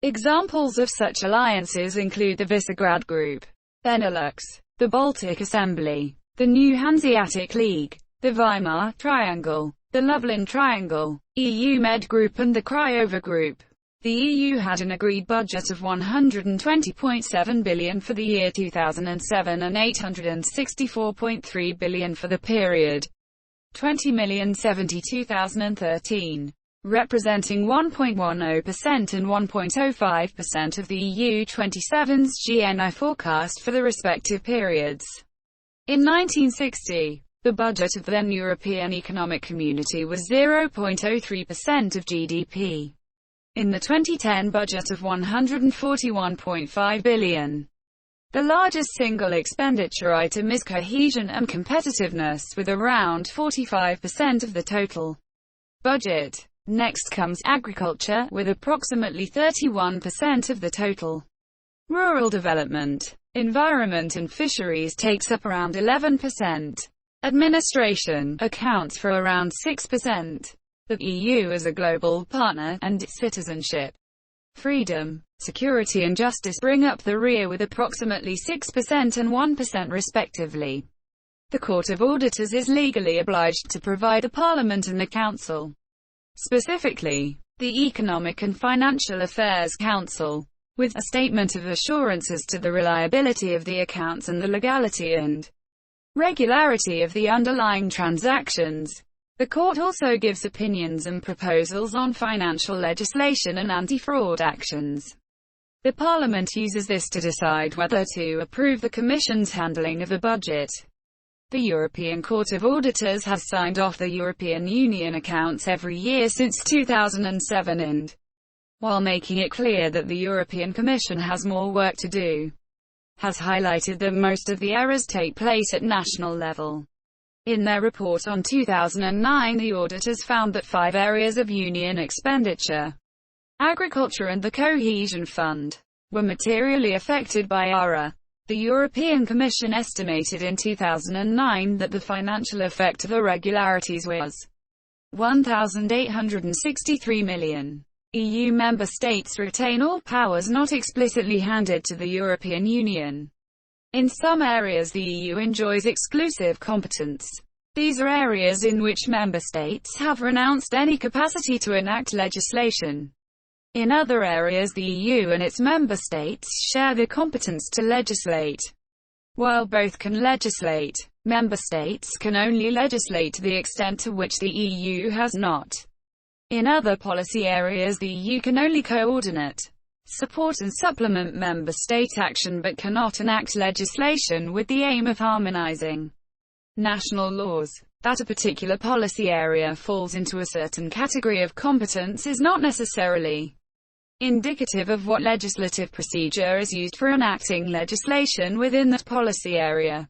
Examples of such alliances include the Visegrad Group, Benelux, the Baltic Assembly, the New Hanseatic League, the Weimar Triangle, the Lublin Triangle, EU Med Group and the Craiova Group. The EU had an agreed budget of €120.7 billion for the year 2007 and €864.3 billion for the period 20,072,013, representing 1.10% and 1.05% of the EU 27's GNI forecast for the respective periods. In 1960, the budget of the then European Economic Community was 0.03% of GDP. In the 2010 budget of €141.5 billion, the largest single expenditure item is cohesion and competitiveness, with around 45% of the total budget. Next comes agriculture, with approximately 31% of the total. Rural development, environment and fisheries takes up around 11%. Administration accounts for around 6%. The EU as a global partner, and its citizenship, freedom, security and justice bring up the rear with approximately 6% and 1% respectively. The Court of Auditors is legally obliged to provide the Parliament and the Council, specifically, the Economic and Financial Affairs Council, with a statement of assurances to the reliability of the accounts and the legality and regularity of the underlying transactions. The Court also gives opinions and proposals on financial legislation and anti-fraud actions. The Parliament uses this to decide whether to approve the Commission's handling of the budget. The European Court of Auditors has signed off the European Union accounts every year since 2007 and, while making it clear that the European Commission has more work to do, has highlighted that most of the errors take place at national level. In their report on 2009, the auditors found that 5 areas of Union expenditure, agriculture and the Cohesion Fund, were materially affected by error. The European Commission estimated in 2009 that the financial effect of irregularities was €1,863 million. EU member states retain all powers not explicitly handed to the European Union. In some areas the EU enjoys exclusive competence. These are areas in which member states have renounced any capacity to enact legislation. In other areas the EU and its member states share the competence to legislate. While both can legislate, member states can only legislate to the extent to which the EU has not. In other policy areas the EU can only coordinate, support and supplement member state action but cannot enact legislation with the aim of harmonizing national laws. That a particular policy area falls into a certain category of competence is not necessarily indicative of what legislative procedure is used for enacting legislation within that policy area.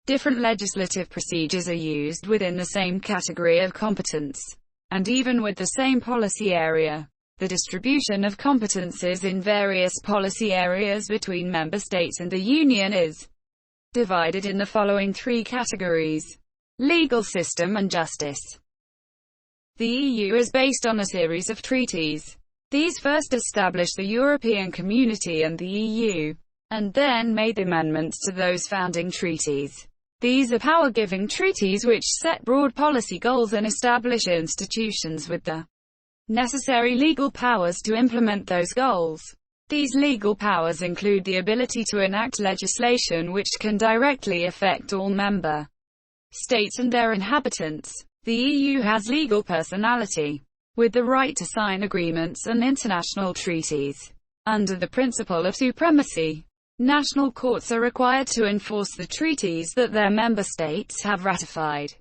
Different legislative procedures are used within the same category of competence, and even with the same policy area. The distribution of competences in various policy areas between member states and the Union is divided in the following 3 categories: legal system and justice. The EU is based on a series of treaties. These first established the European Community and the EU, and then made amendments to those founding treaties. These are power-giving treaties which set broad policy goals and establish institutions with the necessary legal powers to implement those goals. These legal powers include the ability to enact legislation which can directly affect all member states and their inhabitants. The EU has legal personality. with the right to sign agreements and international treaties. Under the principle of supremacy, national courts are required to enforce the treaties that their member states have ratified,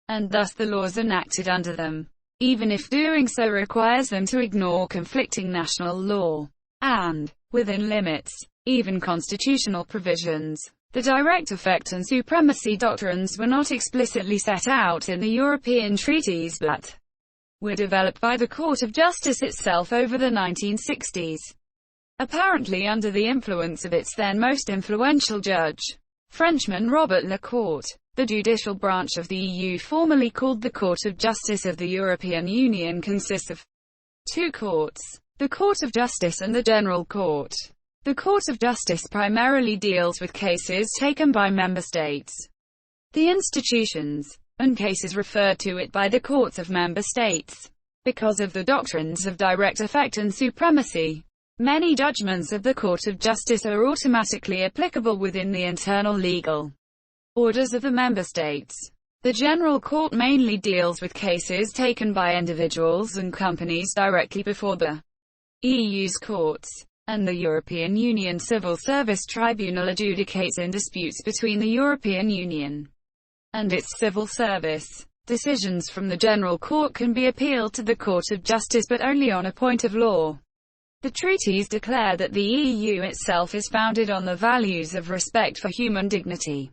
and thus the laws enacted under them, even if doing so requires them to ignore conflicting national law, and, within limits, even constitutional provisions. The direct effect and supremacy doctrines were not explicitly set out in the European treaties but were developed by the Court of Justice itself over the 1960s, apparently under the influence of its then most influential judge, Frenchman Robert Lecourt. The judicial branch of the EU, formerly called the Court of Justice of the European Union, consists of two courts, the Court of Justice and the General Court. The Court of Justice primarily deals with cases taken by member states, the institutions, and cases referred to it by the courts of member states. Because of the doctrines of direct effect and supremacy, many judgments of the Court of Justice are automatically applicable within the internal legal orders of the member states. The General Court mainly deals with cases taken by individuals and companies directly before the EU's courts, and the European Union Civil Service Tribunal adjudicates in disputes between the European Union and its civil service. Decisions from the General Court can be appealed to the Court of Justice but only on a point of law. The treaties declare that the EU itself is founded on the values of respect for human dignity,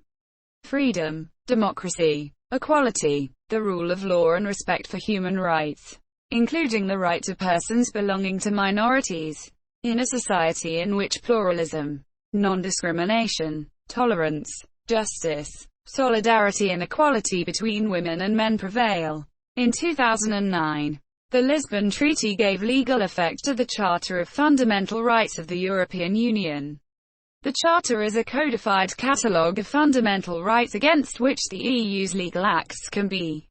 freedom, democracy, equality, the rule of law and respect for human rights, including the right of persons belonging to minorities, in a society in which pluralism, non-discrimination, tolerance, justice, solidarity and equality between women and men prevail. In 2009, the Lisbon Treaty gave legal effect to the Charter of Fundamental Rights of the European Union. The Charter is a codified catalogue of fundamental rights against which the EU's legal acts can be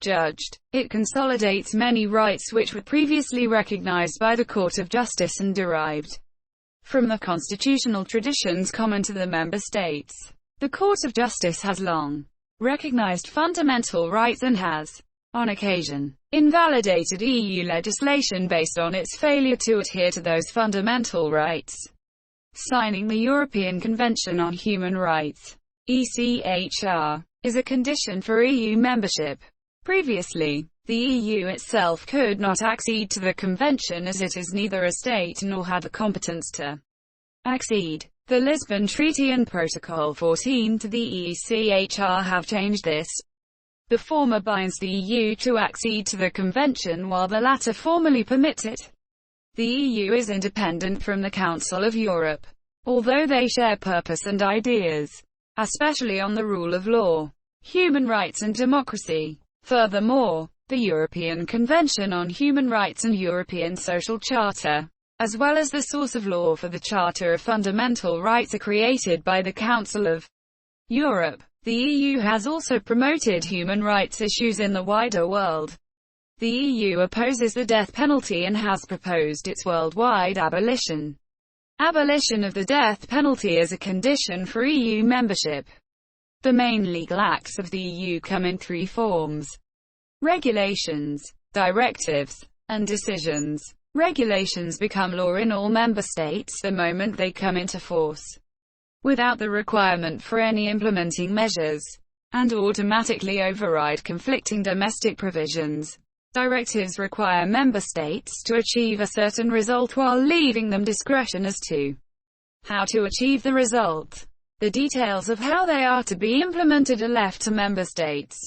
judged. It consolidates many rights which were previously recognized by the Court of Justice and derived from the constitutional traditions common to the member states. The Court of Justice has long recognized fundamental rights and has, on occasion, invalidated EU legislation based on its failure to adhere to those fundamental rights. Signing the European Convention on Human Rights, ECHR, is a condition for EU membership. Previously, the EU itself could not accede to the convention as it is neither a state nor had the competence to accede. The Lisbon Treaty and Protocol 14 to the ECHR have changed this. The former binds the EU to accede to the convention while the latter formally permits it. The EU is independent from the Council of Europe, although they share purpose and ideas, especially on the rule of law, human rights and democracy. Furthermore, the European Convention on Human Rights and European Social Charter, as well as the source of law for the Charter of Fundamental Rights, are created by the Council of Europe. The EU has also promoted human rights issues in the wider world. The EU opposes the death penalty and has proposed its worldwide abolition. Abolition of the death penalty is a condition for EU membership. The main legal acts of the EU come in three forms: regulations, directives, and decisions. Regulations become law in all member states the moment they come into force, without the requirement for any implementing measures, and automatically override conflicting domestic provisions. Directives require member states to achieve a certain result while leaving them discretion as to how to achieve the result. The details of how they are to be implemented are left to member states.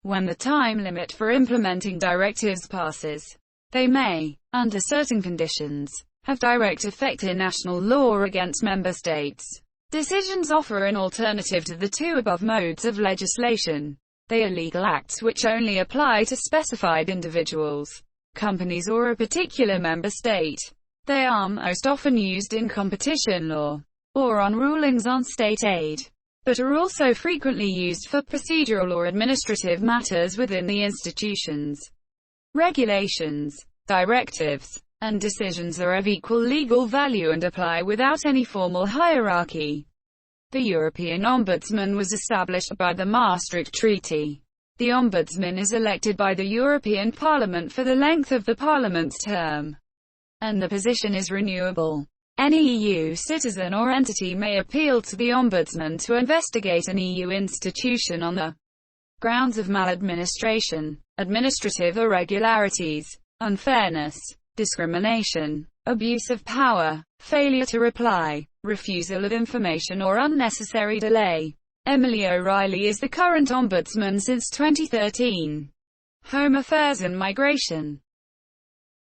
When the time limit for implementing directives passes, they may, under certain conditions, have direct effect in national law against member states. Decisions offer an alternative to the two above modes of legislation. They are legal acts which only apply to specified individuals, companies or a particular member state. They are most often used in competition law, or on rulings on state aid, but are also frequently used for procedural or administrative matters within the institutions. Regulations, directives, and decisions are of equal legal value and apply without any formal hierarchy. The European Ombudsman was established by the Maastricht Treaty. The Ombudsman is elected by the European Parliament for the length of the Parliament's term, and the position is renewable. Any EU citizen or entity may appeal to the Ombudsman to investigate an EU institution on the grounds of maladministration, administrative irregularities, unfairness, discrimination, abuse of power, failure to reply, refusal of information or unnecessary delay. Emily O'Reilly is the current Ombudsman since 2013. Home Affairs and Migration.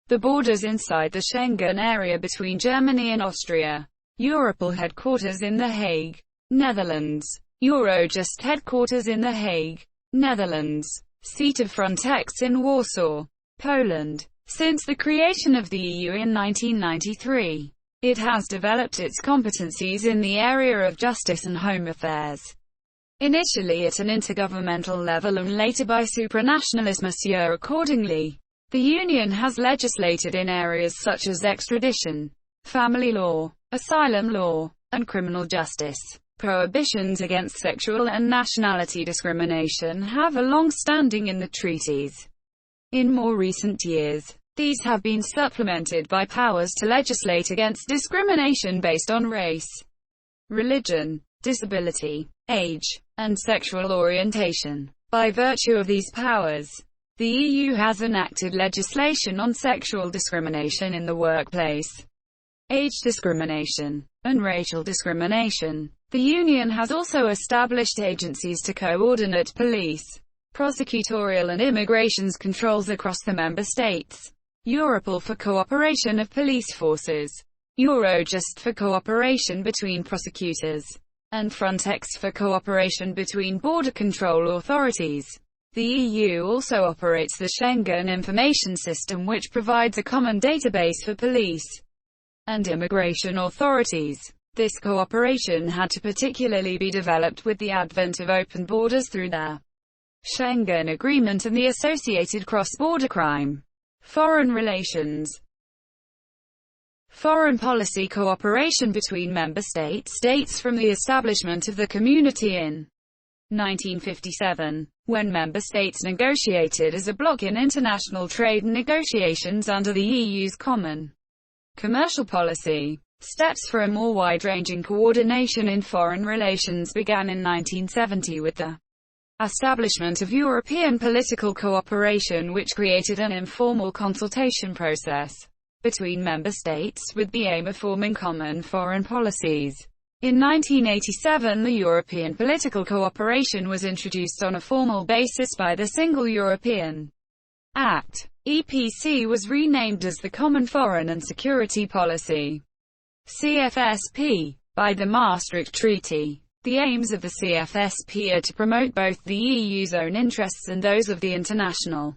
The borders inside the Schengen area between Germany and Austria. Europol headquarters in The Hague, Netherlands. Eurojust headquarters in The Hague, Netherlands. Seat of Frontex in Warsaw, Poland. Since the creation of the EU in 1993, it has developed its competencies in the area of justice and home affairs. Initially at an intergovernmental level and later by supranationalism. Accordingly, the Union has legislated in areas such as extradition, family law, asylum law, and criminal justice. Prohibitions against sexual and nationality discrimination have a long standing in the treaties. In more recent years, these have been supplemented by powers to legislate against discrimination based on race, religion, disability, age, and sexual orientation. By virtue of these powers, the EU has enacted legislation on sexual discrimination in the workplace, age discrimination, and racial discrimination. The Union has also established agencies to coordinate police, prosecutorial and immigration controls across the member states. Europol for cooperation of police forces, Eurojust for cooperation between prosecutors, and Frontex for cooperation between border control authorities. The EU also operates the Schengen Information System, which provides a common database for police and immigration authorities. This cooperation had to particularly be developed with the advent of open borders through the Schengen Agreement and the associated cross-border crime. Foreign relations. Foreign policy cooperation between member states dates from the establishment of the Community in 1957, when member states negotiated as a bloc in international trade negotiations under the EU's common commercial policy. Steps for a more wide-ranging coordination in foreign relations began in 1970 with the establishment of European political cooperation, which created an informal consultation process between member states with the aim of forming common foreign policies. In 1987, the European political cooperation was introduced on a formal basis by the Single European Act. EPC was renamed as the Common Foreign and Security Policy, CFSP, by the Maastricht Treaty. The aims of the CFSP are to promote both the EU's own interests and those of the international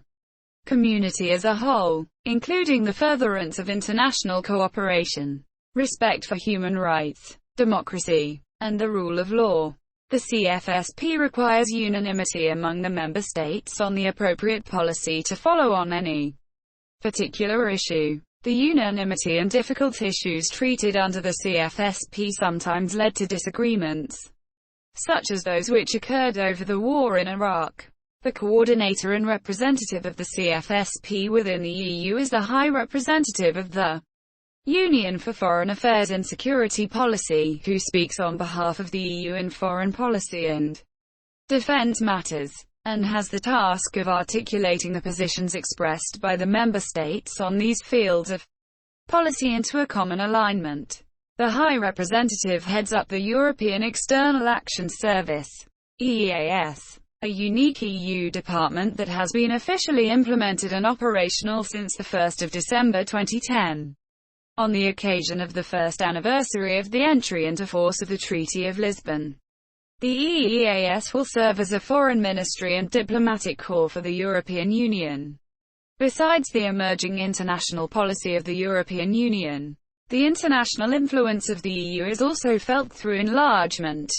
community as a whole, including the furtherance of international cooperation, respect for human rights, democracy, and the rule of law. The CFSP requires unanimity among the member states on the appropriate policy to follow on any particular issue. The unanimity and difficult issues treated under the CFSP sometimes led to disagreements, such as those which occurred over the war in Iraq. The coordinator and representative of the CFSP within the EU is the High Representative of the Union for Foreign Affairs and Security Policy, who speaks on behalf of the EU in foreign policy and defense matters, and has the task of articulating the positions expressed by the member states on these fields of policy into a common alignment. The High Representative heads up the European External Action Service, EEAS, a unique EU department that has been officially implemented and operational since 1 December 2010. On the occasion of the first anniversary of the entry into force of the Treaty of Lisbon, the EEAS will serve as a foreign ministry and diplomatic corps for the European Union. Besides the emerging international policy of the European Union, the international influence of the EU is also felt through enlargement.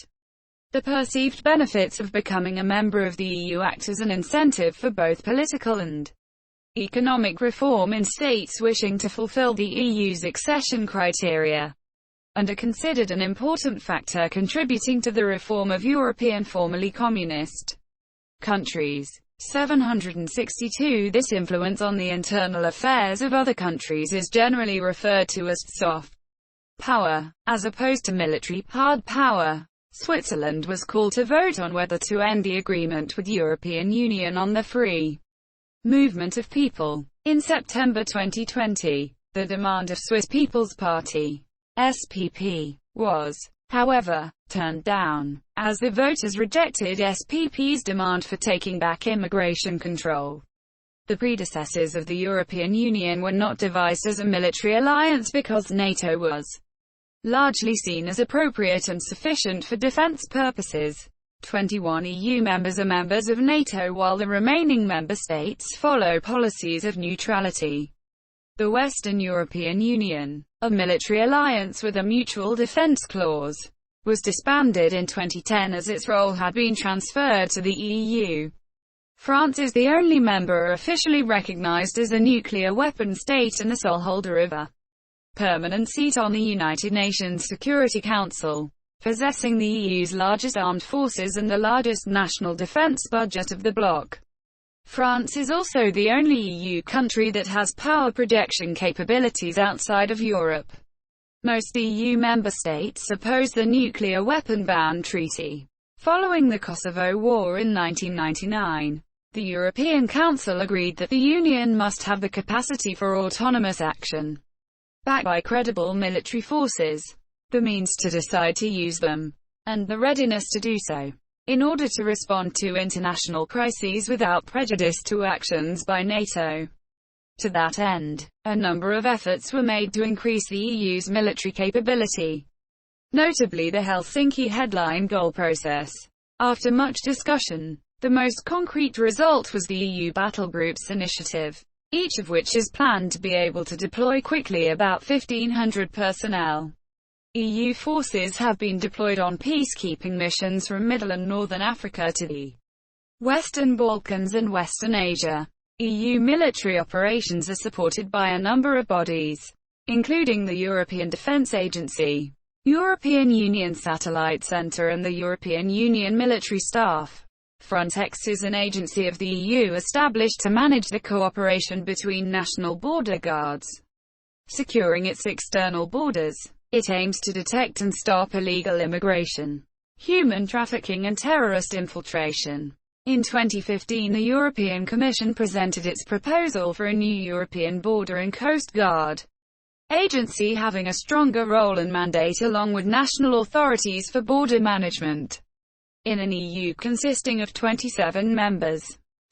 The perceived benefits of becoming a member of the EU act as an incentive for both political and economic reform in states wishing to fulfill the EU's accession criteria, and are considered an important factor contributing to the reform of European formerly communist countries. 762. This influence on the internal affairs of other countries is generally referred to as soft power, as opposed to military hard power. Switzerland was called to vote on whether to end the agreement with European Union on the free movement of people. In September 2020, the demand of Swiss People's Party, SPP, was, however, turned down, as the voters rejected SPP's demand for taking back immigration control. The predecessors of the European Union were not devised as a military alliance because NATO was largely seen as appropriate and sufficient for defense purposes. 21 EU members are members of NATO while the remaining member states follow policies of neutrality. The Western European Union, a military alliance with a mutual defense clause, was disbanded in 2010 as its role had been transferred to the EU. France is the only member officially recognized as a nuclear weapon state and the sole holder of a permanent seat on the United Nations Security Council, possessing the EU's largest armed forces and the largest national defense budget of the bloc. France is also the only EU country that has power projection capabilities outside of Europe. Most EU member states oppose the nuclear weapon ban treaty. Following the Kosovo War in 1999, the European Council agreed that the Union must have the capacity for autonomous action, backed by credible military forces, the means to decide to use them, and the readiness to do so, in order to respond to international crises without prejudice to actions by NATO. To that end, a number of efforts were made to increase the EU's military capability, notably the Helsinki headline goal process. After much discussion, the most concrete result was the EU Battle Groups initiative, each of which is planned to be able to deploy quickly about 1,500 personnel. EU forces have been deployed on peacekeeping missions from Middle and Northern Africa to the Western Balkans and Western Asia. EU military operations are supported by a number of bodies, including the European Defence Agency, European Union Satellite Centre and the European Union Military Staff. Frontex is an agency of the EU established to manage the cooperation between national border guards, securing its external borders. It aims to detect and stop illegal immigration, human trafficking and terrorist infiltration. In 2015, the European Commission presented its proposal for a new European Border and Coast Guard agency having a stronger role and mandate along with national authorities for border management. In an EU consisting of 27 members,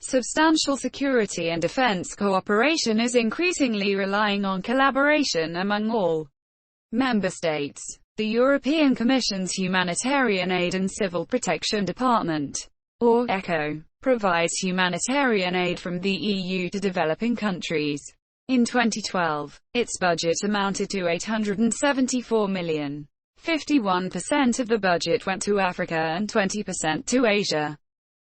substantial security and defense cooperation is increasingly relying on collaboration among all member states. The European Commission's Humanitarian Aid and Civil Protection Department, or ECHO, provides humanitarian aid from the EU to developing countries. In 2012, its budget amounted to €874 million. 51% of the budget went to Africa and 20% to Asia,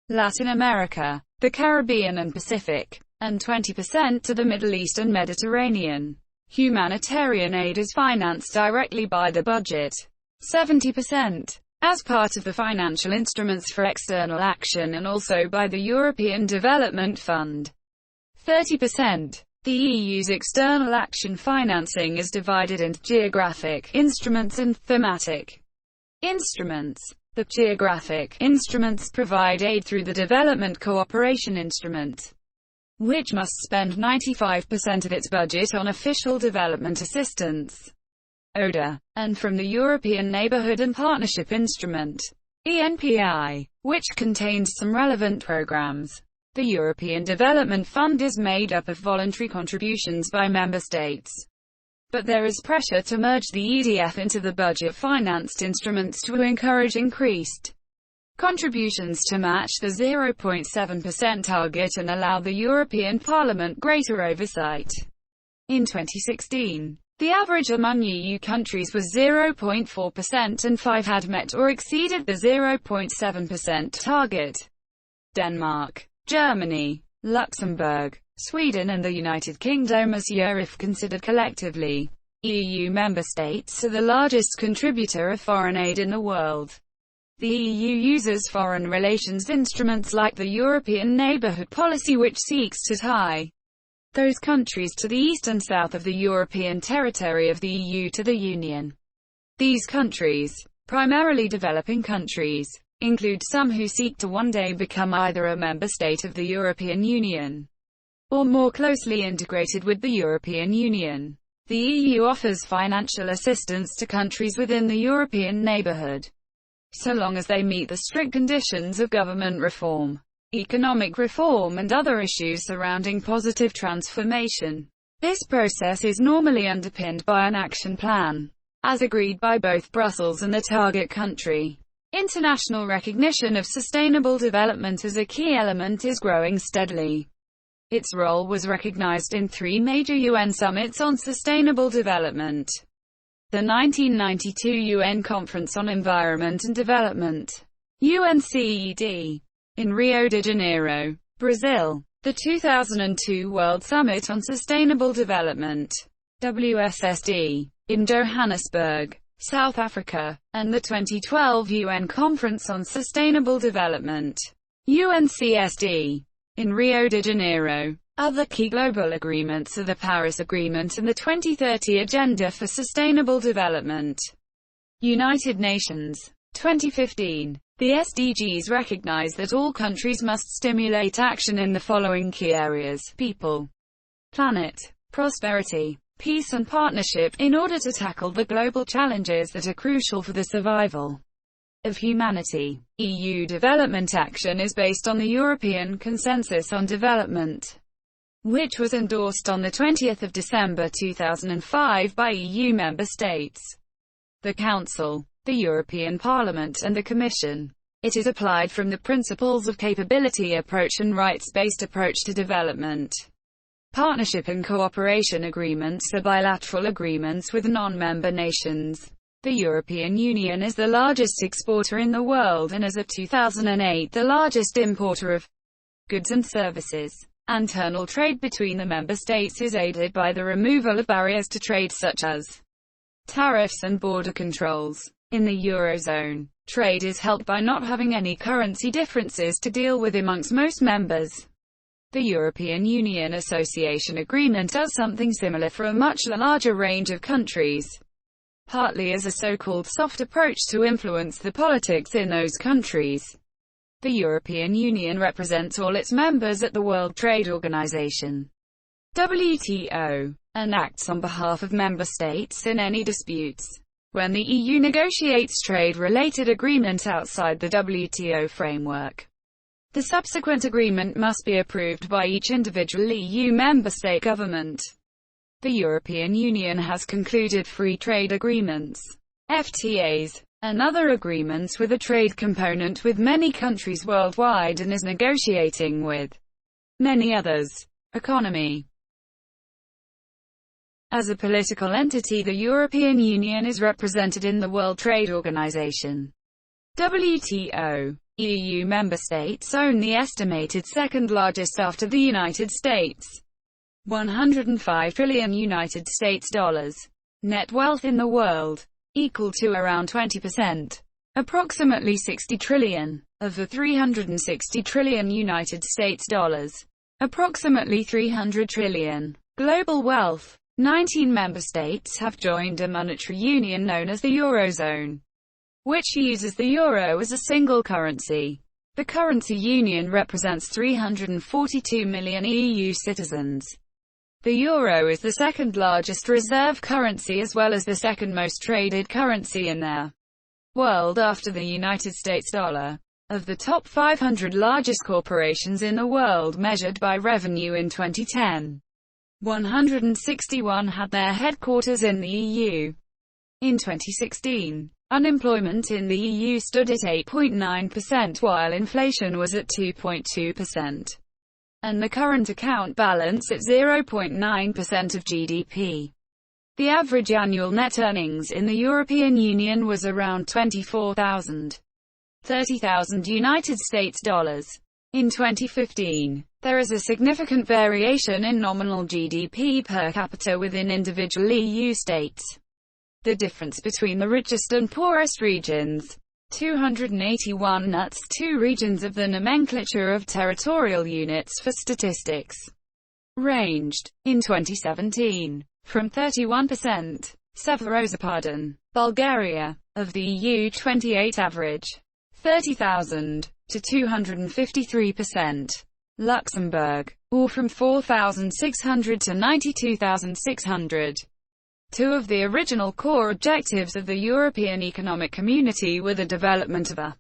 Latin America, the Caribbean and Pacific, and 20% to the Middle East and Mediterranean. Humanitarian aid is financed directly by the budget, 70%, as part of the financial instruments for external action and also by the European Development Fund, 30%. The EU's external action financing is divided into geographic instruments and thematic instruments. The geographic instruments provide aid through the Development Cooperation Instrument, which must spend 95% of its budget on official development assistance, ODA, and from the European Neighbourhood and Partnership Instrument, ENPI, which contains some relevant programs. The European Development Fund is made up of voluntary contributions by member states, but there is pressure to merge the EDF into the budget-financed instruments to encourage increased contributions to match the 0.7% target and allow the European Parliament greater oversight. In 2016, the average among EU countries was 0.4% and 5 had met or exceeded the 0.7% target. Denmark, Germany, Luxembourg, Sweden and the United Kingdom, as if considered collectively, EU member states are the largest contributor of foreign aid in the world. The EU uses foreign relations instruments like the European Neighbourhood Policy, which seeks to tie those countries to the east and south of the European territory of the EU to the Union. These countries, primarily developing countries, include some who seek to one day become either a member state of the European Union or more closely integrated with the European Union. The EU offers financial assistance to countries within the European neighbourhood, so long as they meet the strict conditions of government reform, economic reform and other issues surrounding positive transformation. This process is normally underpinned by an action plan, as agreed by both Brussels and the target country. International recognition of sustainable development as a key element is growing steadily. Its role was recognized in 3 major UN summits on sustainable development. The 1992 UN Conference on Environment and Development, UNCED, in Rio de Janeiro, Brazil. The 2002 World Summit on Sustainable Development, WSSD, in Johannesburg, South Africa, and the 2012 UN Conference on Sustainable Development, UNCSD, in Rio de Janeiro. Other key global agreements are the Paris Agreement and the 2030 Agenda for Sustainable Development. United Nations, 2015. The SDGs recognize that all countries must stimulate action in the following key areas: people, planet, prosperity, peace and partnership, in order to tackle the global challenges that are crucial for the survival of humanity. EU development action is based on the European Consensus on Development, which was endorsed on 20 December 2005 by EU member states, the Council, the European Parliament and the Commission. It is applied from the principles of capability approach and rights-based approach to development. Partnership and cooperation agreements are bilateral agreements with non-member nations. The European Union is the largest exporter in the world and as of 2008 the largest importer of goods and services. Internal trade between the member states is aided by the removal of barriers to trade such as tariffs and border controls. In the Eurozone, trade is helped by not having any currency differences to deal with amongst most members. The European Union Association Agreement does something similar for a much larger range of countries, partly as a so-called soft approach to influence the politics in those countries. The European Union represents all its members at the World Trade Organization, WTO, and acts on behalf of member states in any disputes. When the EU negotiates trade-related agreement outside the WTO framework, the subsequent agreement must be approved by each individual EU member state government. The European Union has concluded free trade agreements, FTAs, and other agreements with a trade component with many countries worldwide and is negotiating with many others. Economy. As a political entity, the European Union is represented in the World Trade Organization, WTO. EU member states own the estimated second largest after the United States, 105 trillion United States dollars, net wealth in the world, equal to around 20%, approximately 60 trillion, of the 360 trillion United States dollars, approximately 300 trillion, global wealth. 19 member states have joined a monetary union known as the Eurozone, which uses the euro as a single currency. The currency union represents 342 million EU citizens. The euro is the second largest reserve currency as well as the second most traded currency in the world after the United States dollar. Of the top 500 largest corporations in the world measured by revenue in 2010, 161 had their headquarters in the EU. In 2016, unemployment in the EU stood at 8.9% while inflation was at 2.2%, and the current account balance at 0.9% of GDP. The average annual net earnings in the European Union was around 30,000 United States dollars. In 2015, there is a significant variation in nominal GDP per capita within individual EU states. The difference between the richest and poorest regions 281 nuts. 2 regions of the nomenclature of territorial units for statistics ranged, in 2017, from 31%. Severozapadon, Bulgaria, of the EU 28 average, 30,000, to 253%. Luxembourg, or from 4,600 to 92,600. 2 of the original core objectives of the European Economic Community were the development of a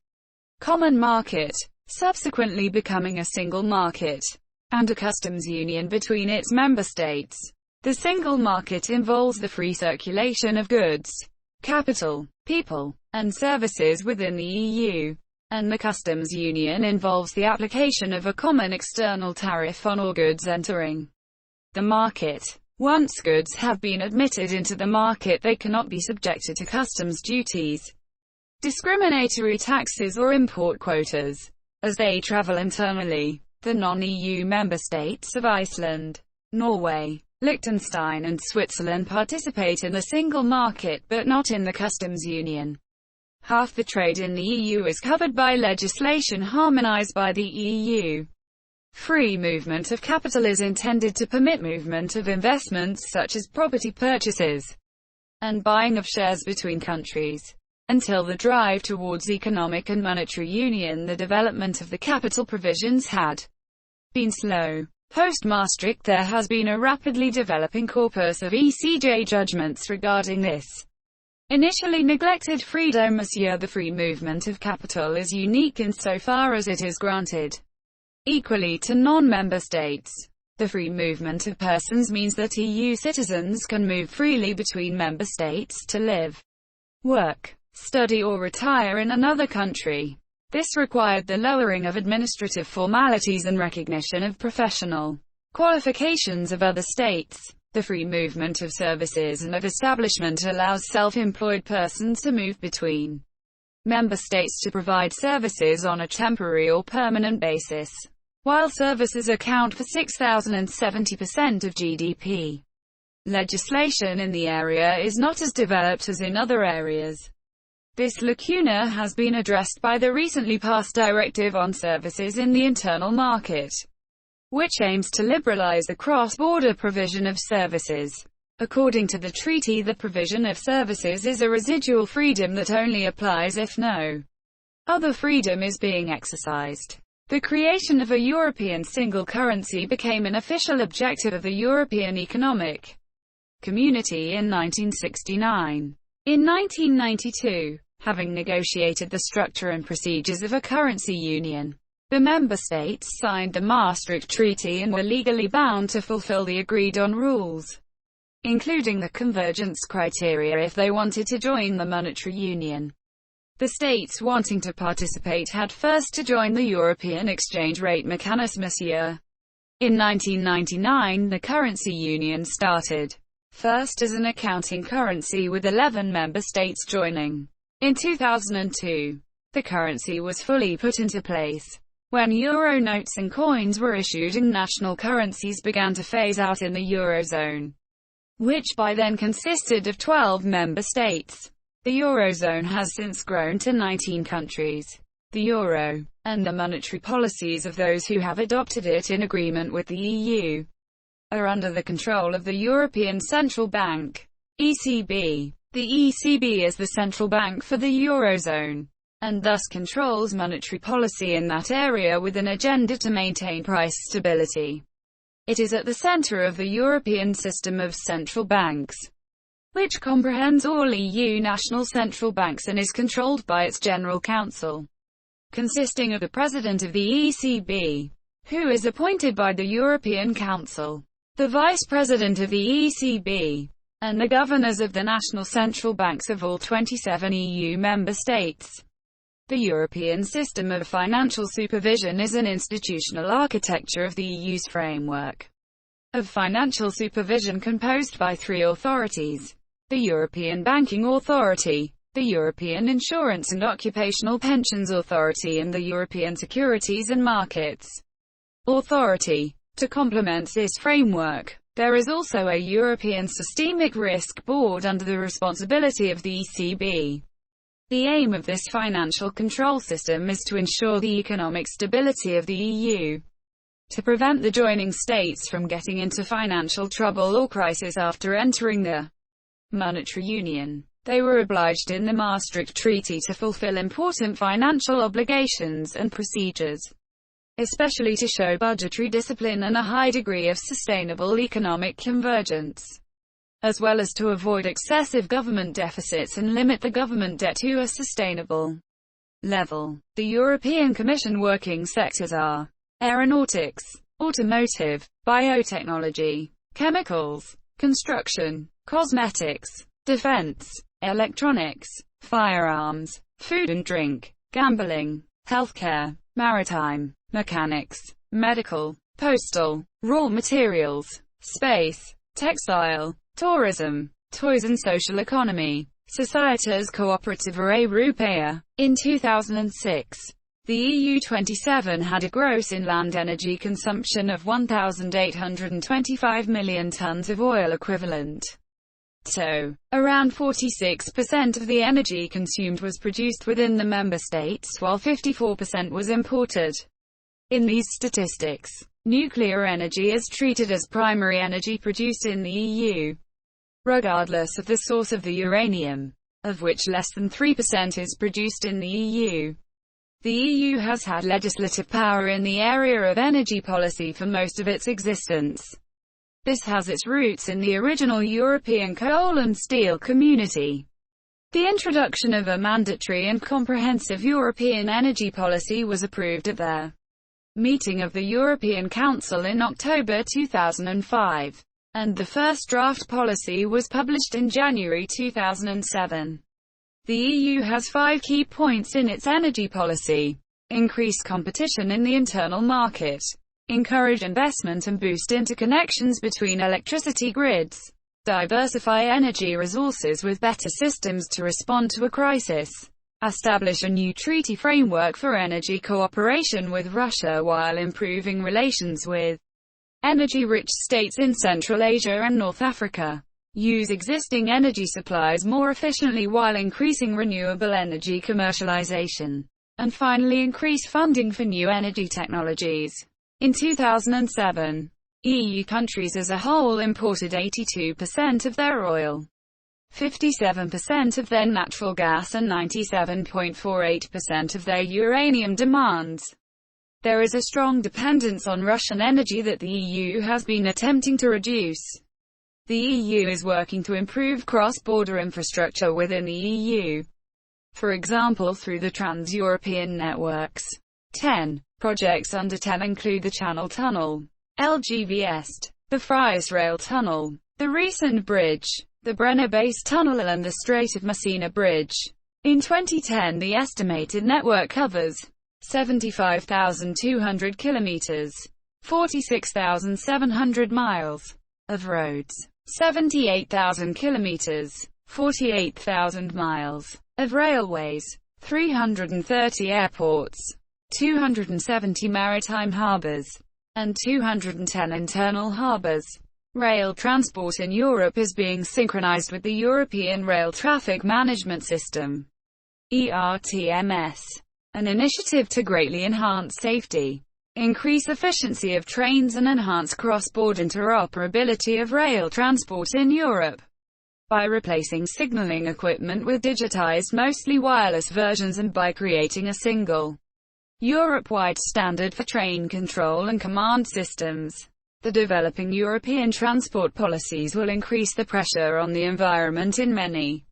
common market, subsequently becoming a single market, and a customs union between its member states. The single market involves the free circulation of goods, capital, people, and services within the EU, and the customs union involves the application of a common external tariff on all goods entering the market. Once goods have been admitted into the market, they cannot be subjected to customs duties, discriminatory taxes or import quotas, as they travel internally. The non-EU member states of Iceland, Norway, Liechtenstein and Switzerland participate in the single market but not in the customs union. Half the trade in the EU is covered by legislation harmonized by the EU. Free movement of capital is intended to permit movement of investments such as property purchases and buying of shares between countries. Until the drive towards economic and monetary union, the development of the capital provisions had been slow. Post-Maastricht, there has been a rapidly developing corpus of ECJ judgments regarding this initially neglected freedom. The free movement of capital is unique insofar as it is granted equally to non-member states. The free movement of persons means that EU citizens can move freely between member states to live, work, study or retire in another country. This required the lowering of administrative formalities and recognition of professional qualifications of other states. The free movement of services and of establishment allows self-employed persons to move between member states to provide services on a temporary or permanent basis. While services account for 6,070% of GDP, legislation in the area is not as developed as in other areas. This lacuna has been addressed by the recently passed Directive on Services in the Internal Market, which aims to liberalize the cross-border provision of services. According to the treaty, the provision of services is a residual freedom that only applies if no other freedom is being exercised. The creation of a European single currency became an official objective of the European Economic Community in 1969. In 1992, having negotiated the structure and procedures of a currency union, the member states signed the Maastricht Treaty and were legally bound to fulfill the agreed-on rules, including the convergence criteria if they wanted to join the monetary union. The states wanting to participate had first to join the European exchange rate mechanism. In 1999, the currency union started, first as an accounting currency with 11 member states joining. In 2002, the currency was fully put into place, when euro notes and coins were issued and national currencies began to phase out in the eurozone, which by then consisted of 12 member states. The eurozone has since grown to 19 countries. The euro, and the monetary policies of those who have adopted it in agreement with the EU, are under the control of the European Central Bank, ECB. The ECB is the central bank for the Eurozone, and thus controls monetary policy in that area with an agenda to maintain price stability. It is at the center of the European system of central banks, which comprehends all EU national central banks and is controlled by its General Council, consisting of the President of the ECB, who is appointed by the European Council, the Vice President of the ECB, and the governors of the national central banks of all 27 EU member states. The European system of financial supervision is an institutional architecture of the EU's framework of financial supervision composed by 3 authorities: the European Banking Authority, the European Insurance and Occupational Pensions Authority and the European Securities and Markets Authority. To complement this framework, there is also a European Systemic Risk Board under the responsibility of the ECB. The aim of this financial control system is to ensure the economic stability of the EU, to prevent the joining states from getting into financial trouble or crisis after entering the monetary union. They were obliged in the Maastricht Treaty to fulfill important financial obligations and procedures, especially to show budgetary discipline and a high degree of sustainable economic convergence, as well as to avoid excessive government deficits and limit the government debt to a sustainable level. The European Commission working sectors are aeronautics, automotive, biotechnology, chemicals, construction, cosmetics, defense, electronics, firearms, food and drink, gambling, healthcare, maritime, mechanics, medical, postal, raw materials, space, textile, tourism, toys and social economy. Societas Cooperativa Europea. In 2006, the EU-27 had a gross inland energy consumption of 1,825 million tons of oil equivalent. So, around 46% of the energy consumed was produced within the member states, while 54% was imported. In these statistics, nuclear energy is treated as primary energy produced in the EU, regardless of the source of the uranium, of which less than 3% is produced in the EU. The EU has had legislative power in the area of energy policy for most of its existence. This has its roots in the original European coal and steel community. The introduction of a mandatory and comprehensive European energy policy was approved at their meeting of the European Council in October 2005, and the first draft policy was published in January 2007. The EU has 5 key points in its energy policy: increase competition in the internal market, encourage investment and boost interconnections between electricity grids, diversify energy resources with better systems to respond to a crisis, establish a new treaty framework for energy cooperation with Russia while improving relations with energy-rich states in Central Asia and North Africa, use existing energy supplies more efficiently while increasing renewable energy commercialization, and finally increase funding for new energy technologies. In 2007, EU countries as a whole imported 82% of their oil, 57% of their natural gas and 97.48% of their uranium demands. There is a strong dependence on Russian energy that the EU has been attempting to reduce. The EU is working to improve cross-border infrastructure within the EU, for example through the Trans-European networks. 10 projects under 10 include the Channel Tunnel, LGV Est, the Fries Rail Tunnel, the Recent Bridge, the Brenner Base Tunnel and the Strait of Messina Bridge. In 2010 the estimated network covers 75,200 kilometers, 46,700 miles of roads, 78,000 kilometers, 48,000 miles of railways, 330 airports, 270 maritime harbors, and 210 internal harbors. Rail transport in Europe is being synchronized with the European Rail Traffic Management System, ERTMS, an initiative to greatly enhance safety, increase efficiency of trains and enhance cross-border interoperability of rail transport in Europe, by replacing signaling equipment with digitized mostly wireless versions and by creating a single Europe-wide standard for train control and command systems. The developing European transport policies will increase the pressure on the environment in many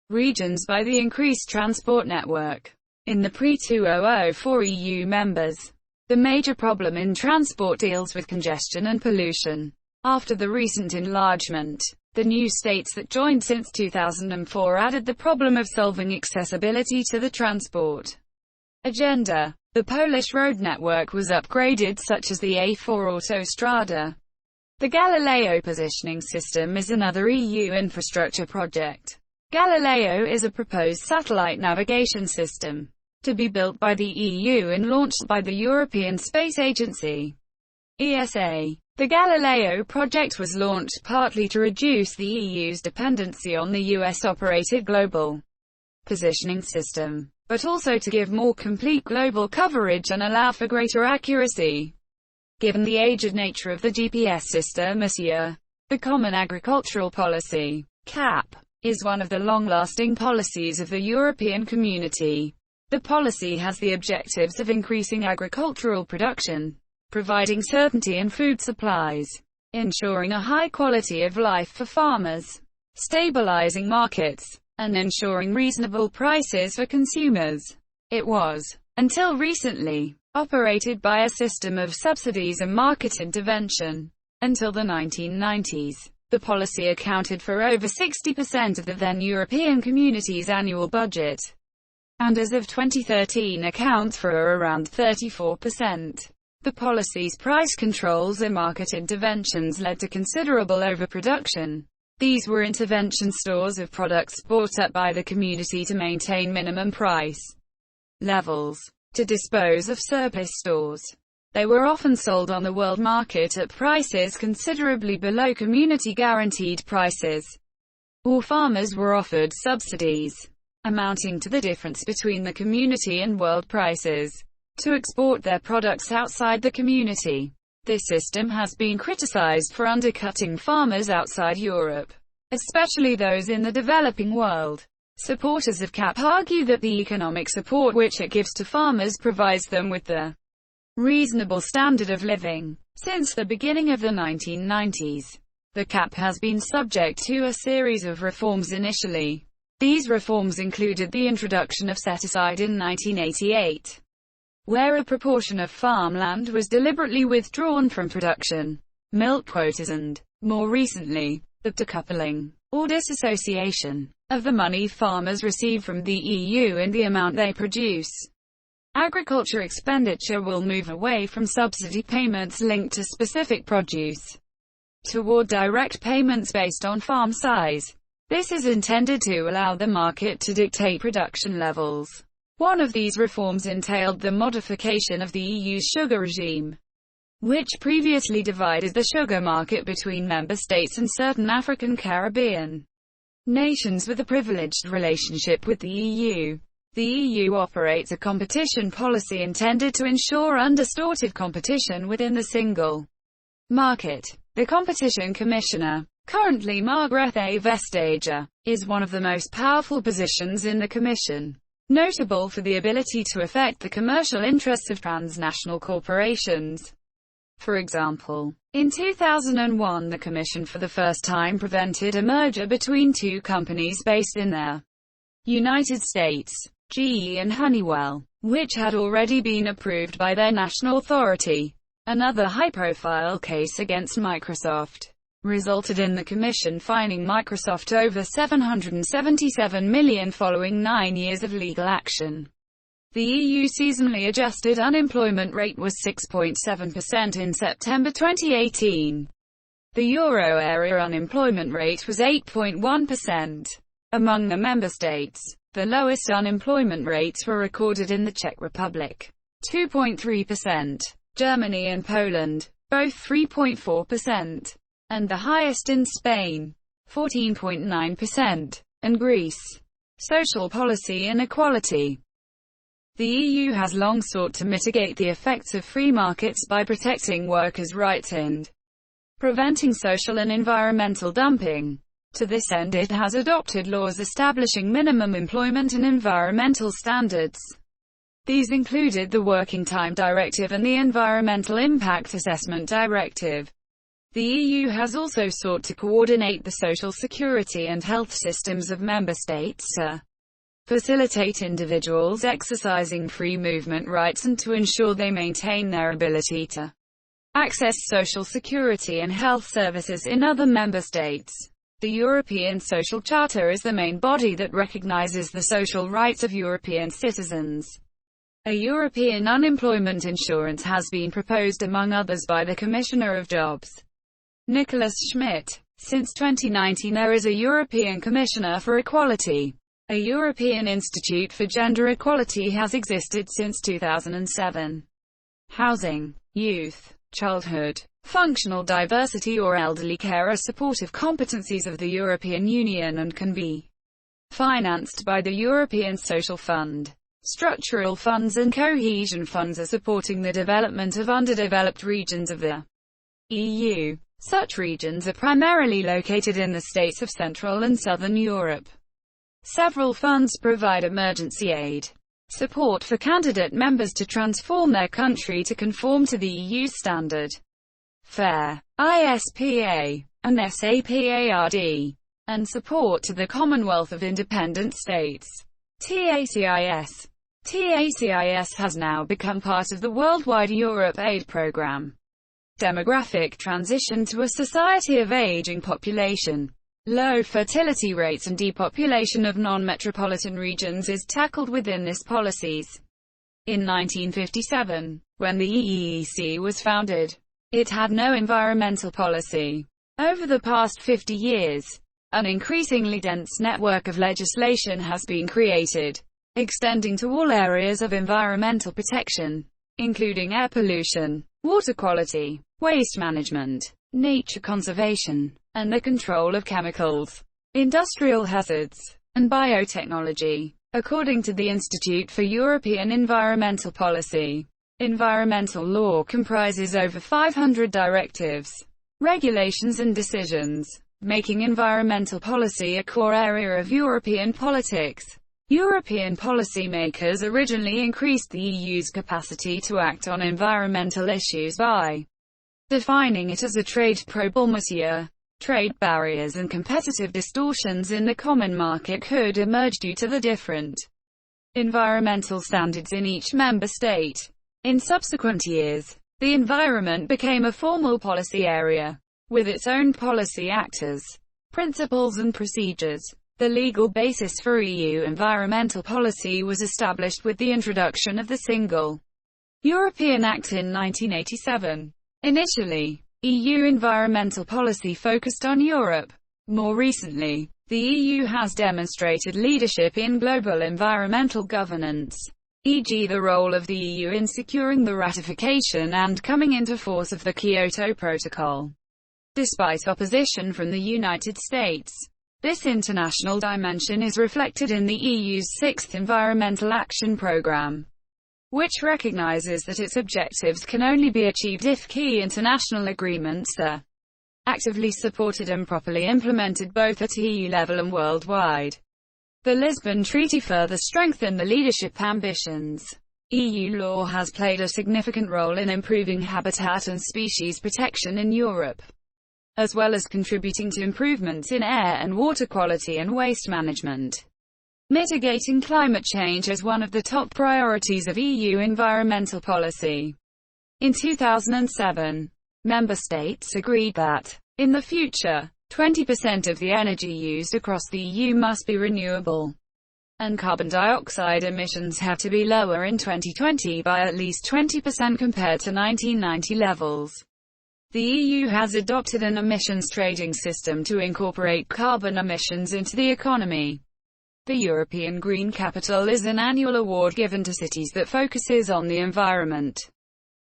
regions by the increased transport network. In the pre-2004 EU members, the major problem in transport deals with congestion and pollution. After the recent enlargement, the new states that joined since 2004 added the problem of solving accessibility to the transport agenda. The Polish road network was upgraded such as the A4 Autostrada. The Galileo positioning system is another EU infrastructure project. Galileo is a proposed satellite navigation system to be built by the EU and launched by the European Space Agency, ESA. The Galileo project was launched partly to reduce the EU's dependency on the US-operated global positioning system, but also to give more complete global coverage and allow for greater accuracy. Given the aged nature of the GPS system, the Common Agricultural Policy, CAP, is one of the long-lasting policies of the European Community. The policy has the objectives of increasing agricultural production, providing certainty in food supplies, ensuring a high quality of life for farmers, stabilizing markets, and ensuring reasonable prices for consumers. It was, until recently, operated by a system of subsidies and market intervention. Until the 1990s, the policy accounted for over 60% of the then European Community's annual budget, and as of 2013 accounts for around 34%. The policy's price controls and market interventions led to considerable overproduction. These were intervention stores of products bought up by the community to maintain minimum price levels, to dispose of surplus stores. They were often sold on the world market at prices considerably below community-guaranteed prices, or farmers were offered subsidies, amounting to the difference between the community and world prices, to export their products outside the community. This system has been criticized for undercutting farmers outside Europe, especially those in the developing world. Supporters of CAP argue that the economic support which it gives to farmers provides them with the reasonable standard of living. Since the beginning of the 1990s, the CAP has been subject to a series of reforms initially. These reforms included the introduction of set-aside in 1988, where a proportion of farmland was deliberately withdrawn from production, milk quotas and, more recently, the decoupling, or disassociation, of the money farmers receive from the EU and the amount they produce. Agriculture expenditure will move away from subsidy payments linked to specific produce, toward direct payments based on farm size. This is intended to allow the market to dictate production levels. One of these reforms entailed the modification of the EU's sugar regime, which previously divided the sugar market between member states and certain African Caribbean nations with a privileged relationship with the EU. The EU operates a competition policy intended to ensure undistorted competition within the single market. The Competition Commissioner, currently Margrethe Vestager, is one of the most powerful positions in the Commission, notable for the ability to affect the commercial interests of transnational corporations. For example, in 2001 the Commission for the first time prevented a merger between two companies based in the United States, GE and Honeywell, which had already been approved by their national authority. Another high-profile case against Microsoft resulted in the Commission fining Microsoft over $777 million following 9 years of legal action. The EU seasonally adjusted unemployment rate was 6.7% in September 2018. The euro area unemployment rate was 8.1%. Among the member states, the lowest unemployment rates were recorded in the Czech Republic, 2.3%, Germany and Poland, both 3.4%, and the highest in Spain, 14.9%, and Greece. Social policy inequality. The EU has long sought to mitigate the effects of free markets by protecting workers' rights and preventing social and environmental dumping. To this end it has adopted laws establishing minimum employment and environmental standards. These included the Working Time Directive and the Environmental Impact Assessment Directive. The EU has also sought to coordinate the social security and health systems of member states to facilitate individuals exercising free movement rights and to ensure they maintain their ability to access social security and health services in other member states. The European Social Charter is the main body that recognizes the social rights of European citizens. A European unemployment insurance has been proposed among others by the Commissioner of Jobs, Nicholas Schmit. Since 2019 there is a European Commissioner for Equality. A European Institute for Gender Equality has existed since 2007. Housing, youth, childhood, functional diversity or elderly care are supportive competencies of the European Union and can be financed by the European Social Fund. Structural funds and cohesion funds are supporting the development of underdeveloped regions of the EU. Such regions are primarily located in the states of Central and Southern Europe. Several funds provide emergency aid support for candidate members to transform their country to conform to the EU standard fare, ISPA, and SAPARD, and support to the Commonwealth of Independent States, TACIS. TACIS has now become part of the worldwide Europe Aid Programme. Demographic transition to a society of aging population, low fertility rates and depopulation of non-metropolitan regions is tackled within this policies. In 1957, when the EEC was founded, it had no environmental policy. Over the past 50 years, an increasingly dense network of legislation has been created, extending to all areas of environmental protection, including air pollution, water quality, waste management, nature conservation, and the control of chemicals, industrial hazards, and biotechnology. According to the Institute for European Environmental Policy, environmental law comprises over 500 directives, regulations and decisions, making environmental policy a core area of European politics. European policymakers originally increased the EU's capacity to act on environmental issues by defining it as a trade problem. Trade barriers and competitive distortions in the common market could emerge due to the different environmental standards in each member state. In subsequent years, the environment became a formal policy area, with its own policy actors, principles and procedures. The legal basis for EU environmental policy was established with the introduction of the Single European Act in 1987. Initially, EU environmental policy focused on Europe. More recently, the EU has demonstrated leadership in global environmental governance, e.g. the role of the EU in securing the ratification and coming into force of the Kyoto Protocol. Despite opposition from the United States, this international dimension is reflected in the EU's sixth Environmental Action Programme, which recognizes that its objectives can only be achieved if key international agreements are actively supported and properly implemented both at EU level and worldwide. The Lisbon Treaty further strengthened the leadership ambitions. EU law has played a significant role in improving habitat and species protection in Europe, as well as contributing to improvements in air and water quality and waste management. Mitigating climate change is one of the top priorities of EU environmental policy. In 2007, member states agreed that, in the future, 20% of the energy used across the EU must be renewable, and carbon dioxide emissions have to be lower in 2020 by at least 20% compared to 1990 levels. The EU has adopted an emissions trading system to incorporate carbon emissions into the economy. The European Green Capital is an annual award given to cities that focuses on the environment,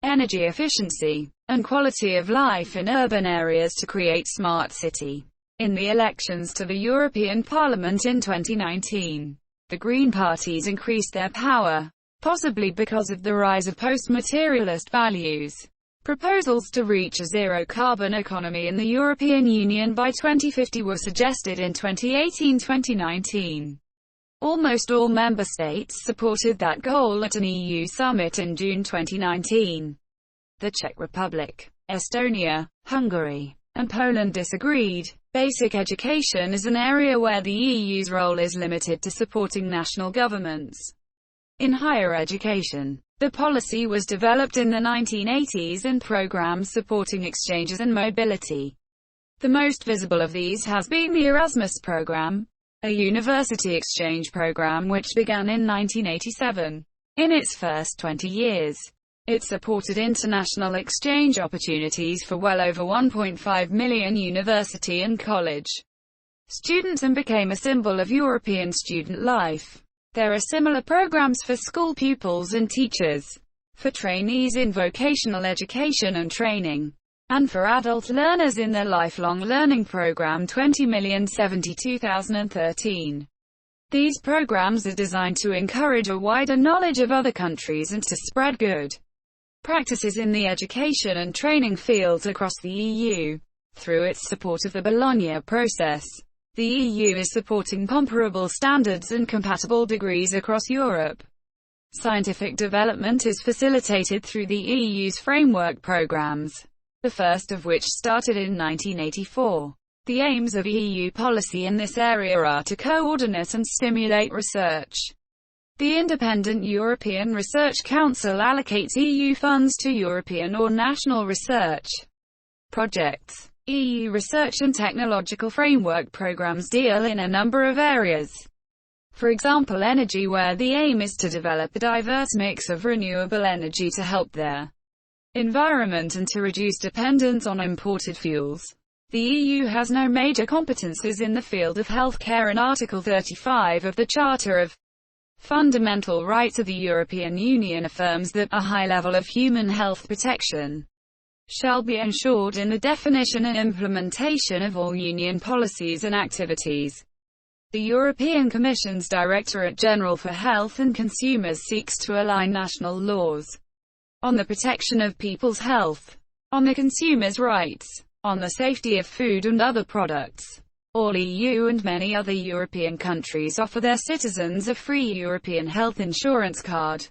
energy efficiency, and quality of life in urban areas to create smart city. In the elections to the European Parliament in 2019, the Green parties increased their power, possibly because of the rise of post-materialist values. Proposals to reach a zero-carbon economy in the European Union by 2050 were suggested in 2018-2019. Almost all member states supported that goal at an EU summit in June 2019. The Czech Republic, Estonia, Hungary, and Poland disagreed. Basic education is an area where the EU's role is limited to supporting national governments. In higher education, the policy was developed in the 1980s and programs supporting exchanges and mobility. The most visible of these has been the Erasmus program, a university exchange program which began in 1987. In its first 20 years, it supported international exchange opportunities for well over 1.5 million university and college students and became a symbol of European student life. There are similar programs for school pupils and teachers, for trainees in vocational education and training, and for adult learners in the Lifelong Learning Program 20,072,013. These programs are designed to encourage a wider knowledge of other countries and to spread good practices in the education and training fields across the EU. Through its support of the Bologna process, the EU is supporting comparable standards and compatible degrees across Europe. Scientific development is facilitated through the EU's framework programs, the first of which started in 1984. The aims of EU policy in this area are to coordinate and stimulate research. The Independent European Research Council allocates EU funds to European or national research projects. EU research and technological framework programs deal in a number of areas. For example, energy, where the aim is to develop a diverse mix of renewable energy to help their environment and to reduce dependence on imported fuels. The EU has no major competences in the field of healthcare, and Article 35 of the Charter of Fundamental Rights of the European Union affirms that a high level of human health protection shall be ensured in the definition and implementation of all Union policies and activities. The European Commission's Directorate General for Health and Consumers seeks to align national laws on the protection of people's health, on the consumers' rights, on the safety of food and other products. All EU and many other European countries offer their citizens a free European health insurance card,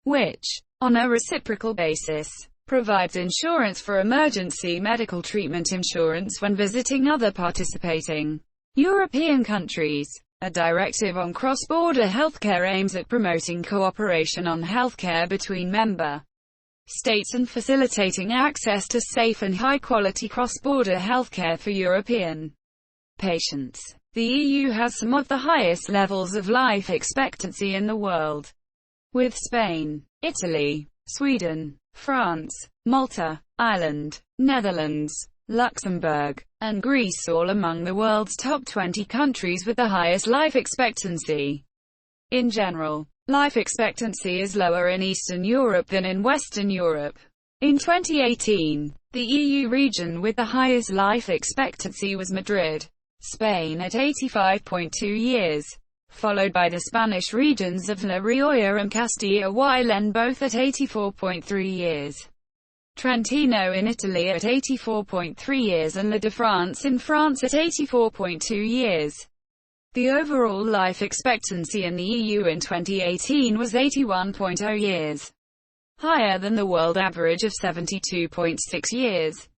which, on a reciprocal basis, provides insurance for emergency medical treatment insurance when visiting other participating European countries. A directive on cross-border healthcare aims at promoting cooperation on healthcare between member states and facilitating access to safe and high-quality cross-border healthcare for European patients. The EU has some of the highest levels of life expectancy in the world, with Spain, Italy, Sweden, France, Malta, Ireland, Netherlands, Luxembourg, and Greece all among the world's top 20 countries with the highest life expectancy. In general, life expectancy is lower in Eastern Europe than in Western Europe. In 2018, the EU region with the highest life expectancy was Madrid, Spain at 85.2 years, followed by the Spanish regions of La Rioja and Castilla y León both at 84.3 years. Trentino in Italy at 84.3 years and La de France in France at 84.2 years. The overall life expectancy in the EU in 2018 was 81.0 years, higher than the world average of 72.6 years.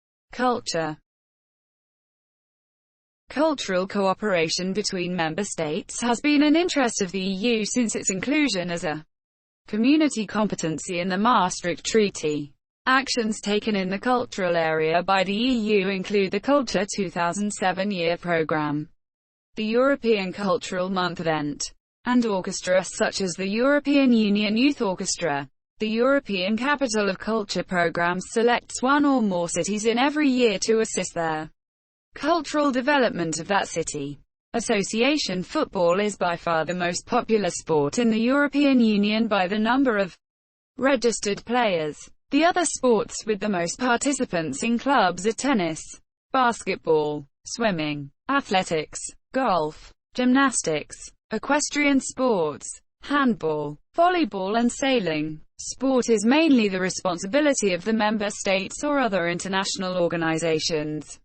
Cultural cooperation between member states has been an interest of the EU since its inclusion as a community competency in the Maastricht Treaty. Actions taken in the cultural area by the EU include the Culture 2007 year programme, the European Cultural Month event, and orchestra such as the European Union Youth Orchestra. The European Capital of Culture programme selects one or more cities in every year to assist their cultural development of that city. Association football is by far the most popular sport in the European Union by the number of registered players. The other sports with the most participants in clubs are tennis, basketball, swimming, athletics, golf, gymnastics, equestrian sports, handball, volleyball and sailing. Sport is mainly the responsibility of the member states or other international organizations,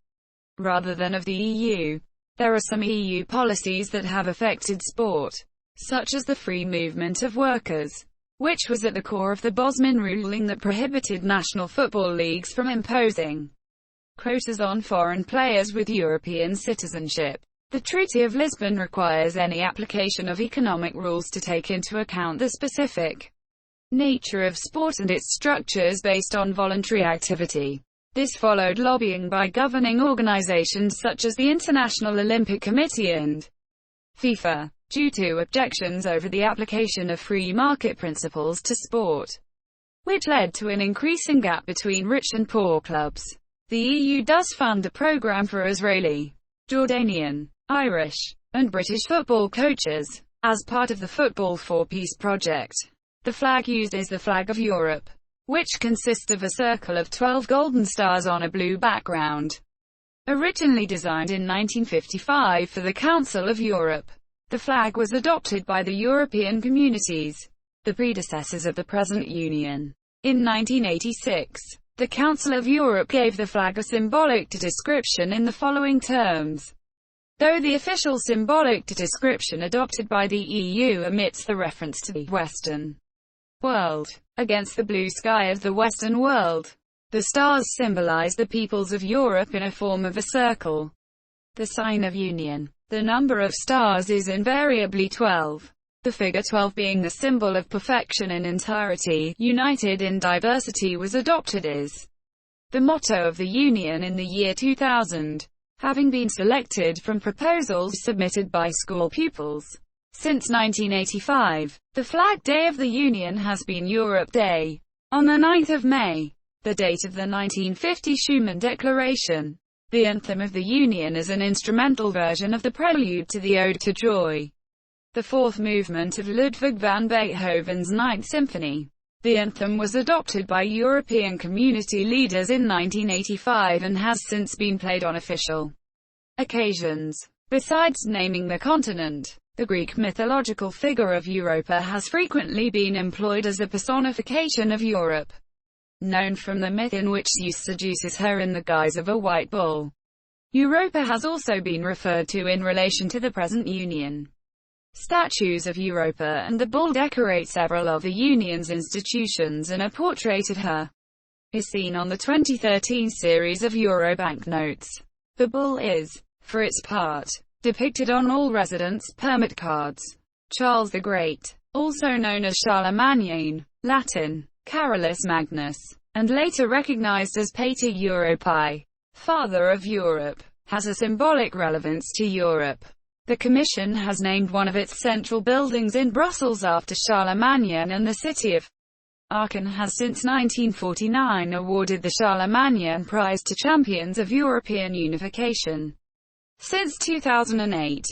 rather than of the EU. There are some EU policies that have affected sport, such as the free movement of workers, which was at the core of the Bosman ruling that prohibited national football leagues from imposing quotas on foreign players with European citizenship. The Treaty of Lisbon requires any application of economic rules to take into account the specific nature of sport and its structures based on voluntary activity. This followed lobbying by governing organizations such as the International Olympic Committee and FIFA, due to objections over the application of free market principles to sport, which led to an increasing gap between rich and poor clubs. The EU does fund a program for Israeli, Jordanian, Irish, and British football coaches, as part of the Football for Peace project. The flag used is the flag of Europe, which consists of a circle of 12 golden stars on a blue background. Originally designed in 1955 for the Council of Europe, The flag was adopted by the European communities, the predecessors of the present Union. In 1986, the Council of Europe gave the flag a symbolic description in the following terms. Though the official symbolic description adopted by the EU omits the reference to the Western world, against the blue sky of the Western world, the stars symbolize the peoples of Europe in a form of a circle. The sign of union. The number of stars is invariably 12. The figure 12 being the symbol of perfection in entirety, united in diversity, was adopted as the motto of the Union in the year 2000, having been selected from proposals submitted by school pupils. Since 1985, the Flag Day of the Union has been Europe Day, on the 9th of May, the date of the 1950 Schuman Declaration. The anthem of the Union is an instrumental version of the prelude to the Ode to Joy, the fourth movement of Ludwig van Beethoven's Ninth Symphony. The anthem was adopted by European community leaders in 1985 and has since been played on official occasions. Besides naming the continent, the Greek mythological figure of Europa has frequently been employed as a personification of Europe, known from the myth in which Zeus seduces her in the guise of a white bull. Europa has also been referred to in relation to the present Union. Statues of Europa and the bull decorate several of the Union's institutions, and a portrait of her is seen on the 2013 series of Euro banknotes. The bull is, for its part, depicted on all residence permit cards. Charles the Great, also known as Charlemagne, Latin, Carolus Magnus, and later recognized as Pater Europae, Father of Europe, has a symbolic relevance to Europe. The Commission has named one of its central buildings in Brussels after Charlemagne, and the city of Aachen has since 1949 awarded the Charlemagne Prize to champions of European unification. Since 2008,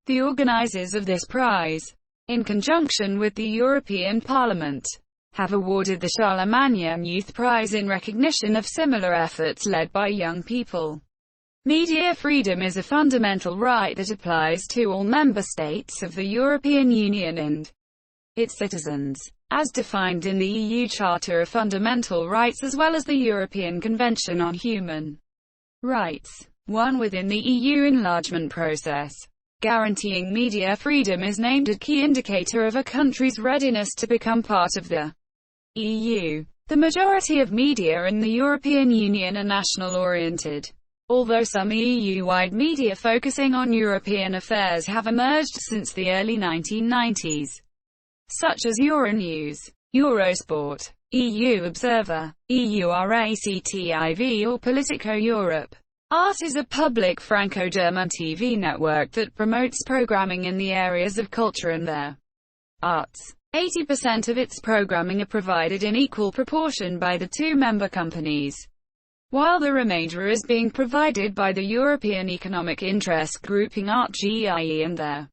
the organizers of this prize, in conjunction with the European Parliament, have awarded the Charlemagne Youth Prize in recognition of similar efforts led by young people. Media freedom is a fundamental right that applies to all member states of the European Union and its citizens, as defined in the EU Charter of Fundamental Rights as well as the European Convention on Human Rights. One within the EU enlargement process. Guaranteeing media freedom is named a key indicator of a country's readiness to become part of the EU. The majority of media in the European Union are national-oriented. Although some EU-wide media focusing on European affairs have emerged since the early 1990s, such as Euronews, Eurosport, EU Observer, EURACTIV or Politico Europe. Art is a public Franco-German TV network that promotes programming in the areas of culture and the arts. 80% of its programming are provided in equal proportion by the two member companies, while the remainder is being provided by the European Economic Interest Grouping ArtGIE and their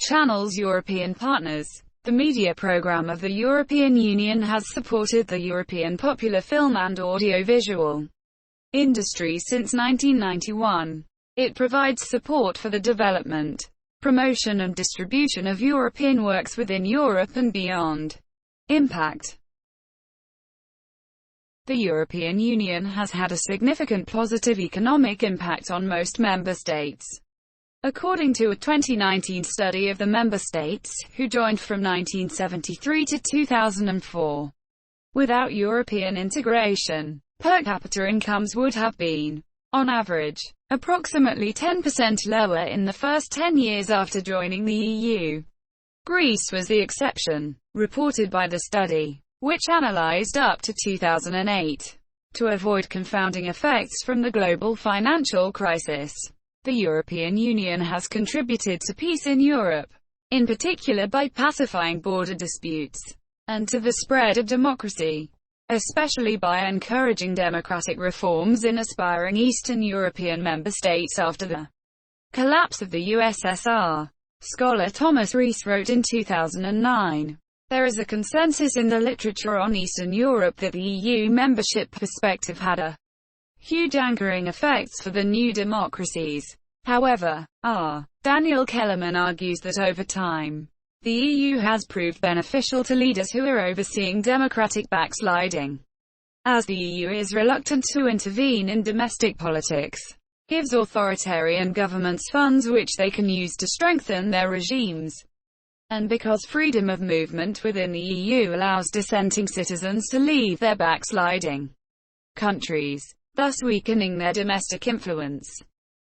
channel's European partners. The media program of the European Union has supported the European popular film and audiovisual industry since 1991. It provides support for the development, promotion and distribution of European works within Europe and beyond. Impact. The European Union has had a significant positive economic impact on most member states. According to a 2019 study of the member states, who joined from 1973 to 2004, without European integration, per capita incomes would have been, on average, approximately 10% lower in the first 10 years after joining the EU. Greece was the exception, reported by the study, which analyzed up to 2008. To avoid confounding effects from the global financial crisis, the European Union has contributed to peace in Europe, in particular by pacifying border disputes, and to the spread of democracy, especially by encouraging democratic reforms in aspiring Eastern European member states after the collapse of the USSR. Scholar Thomas Rees wrote in 2009, "There is a consensus in the literature on Eastern Europe that the EU membership perspective had a huge anchoring effects for the new democracies. However, Daniel Kellerman argues that over time, the EU has proved beneficial to leaders who are overseeing democratic backsliding, as the EU is reluctant to intervene in domestic politics, gives authoritarian governments funds which they can use to strengthen their regimes, and because freedom of movement within the EU allows dissenting citizens to leave their backsliding countries, thus weakening their domestic influence.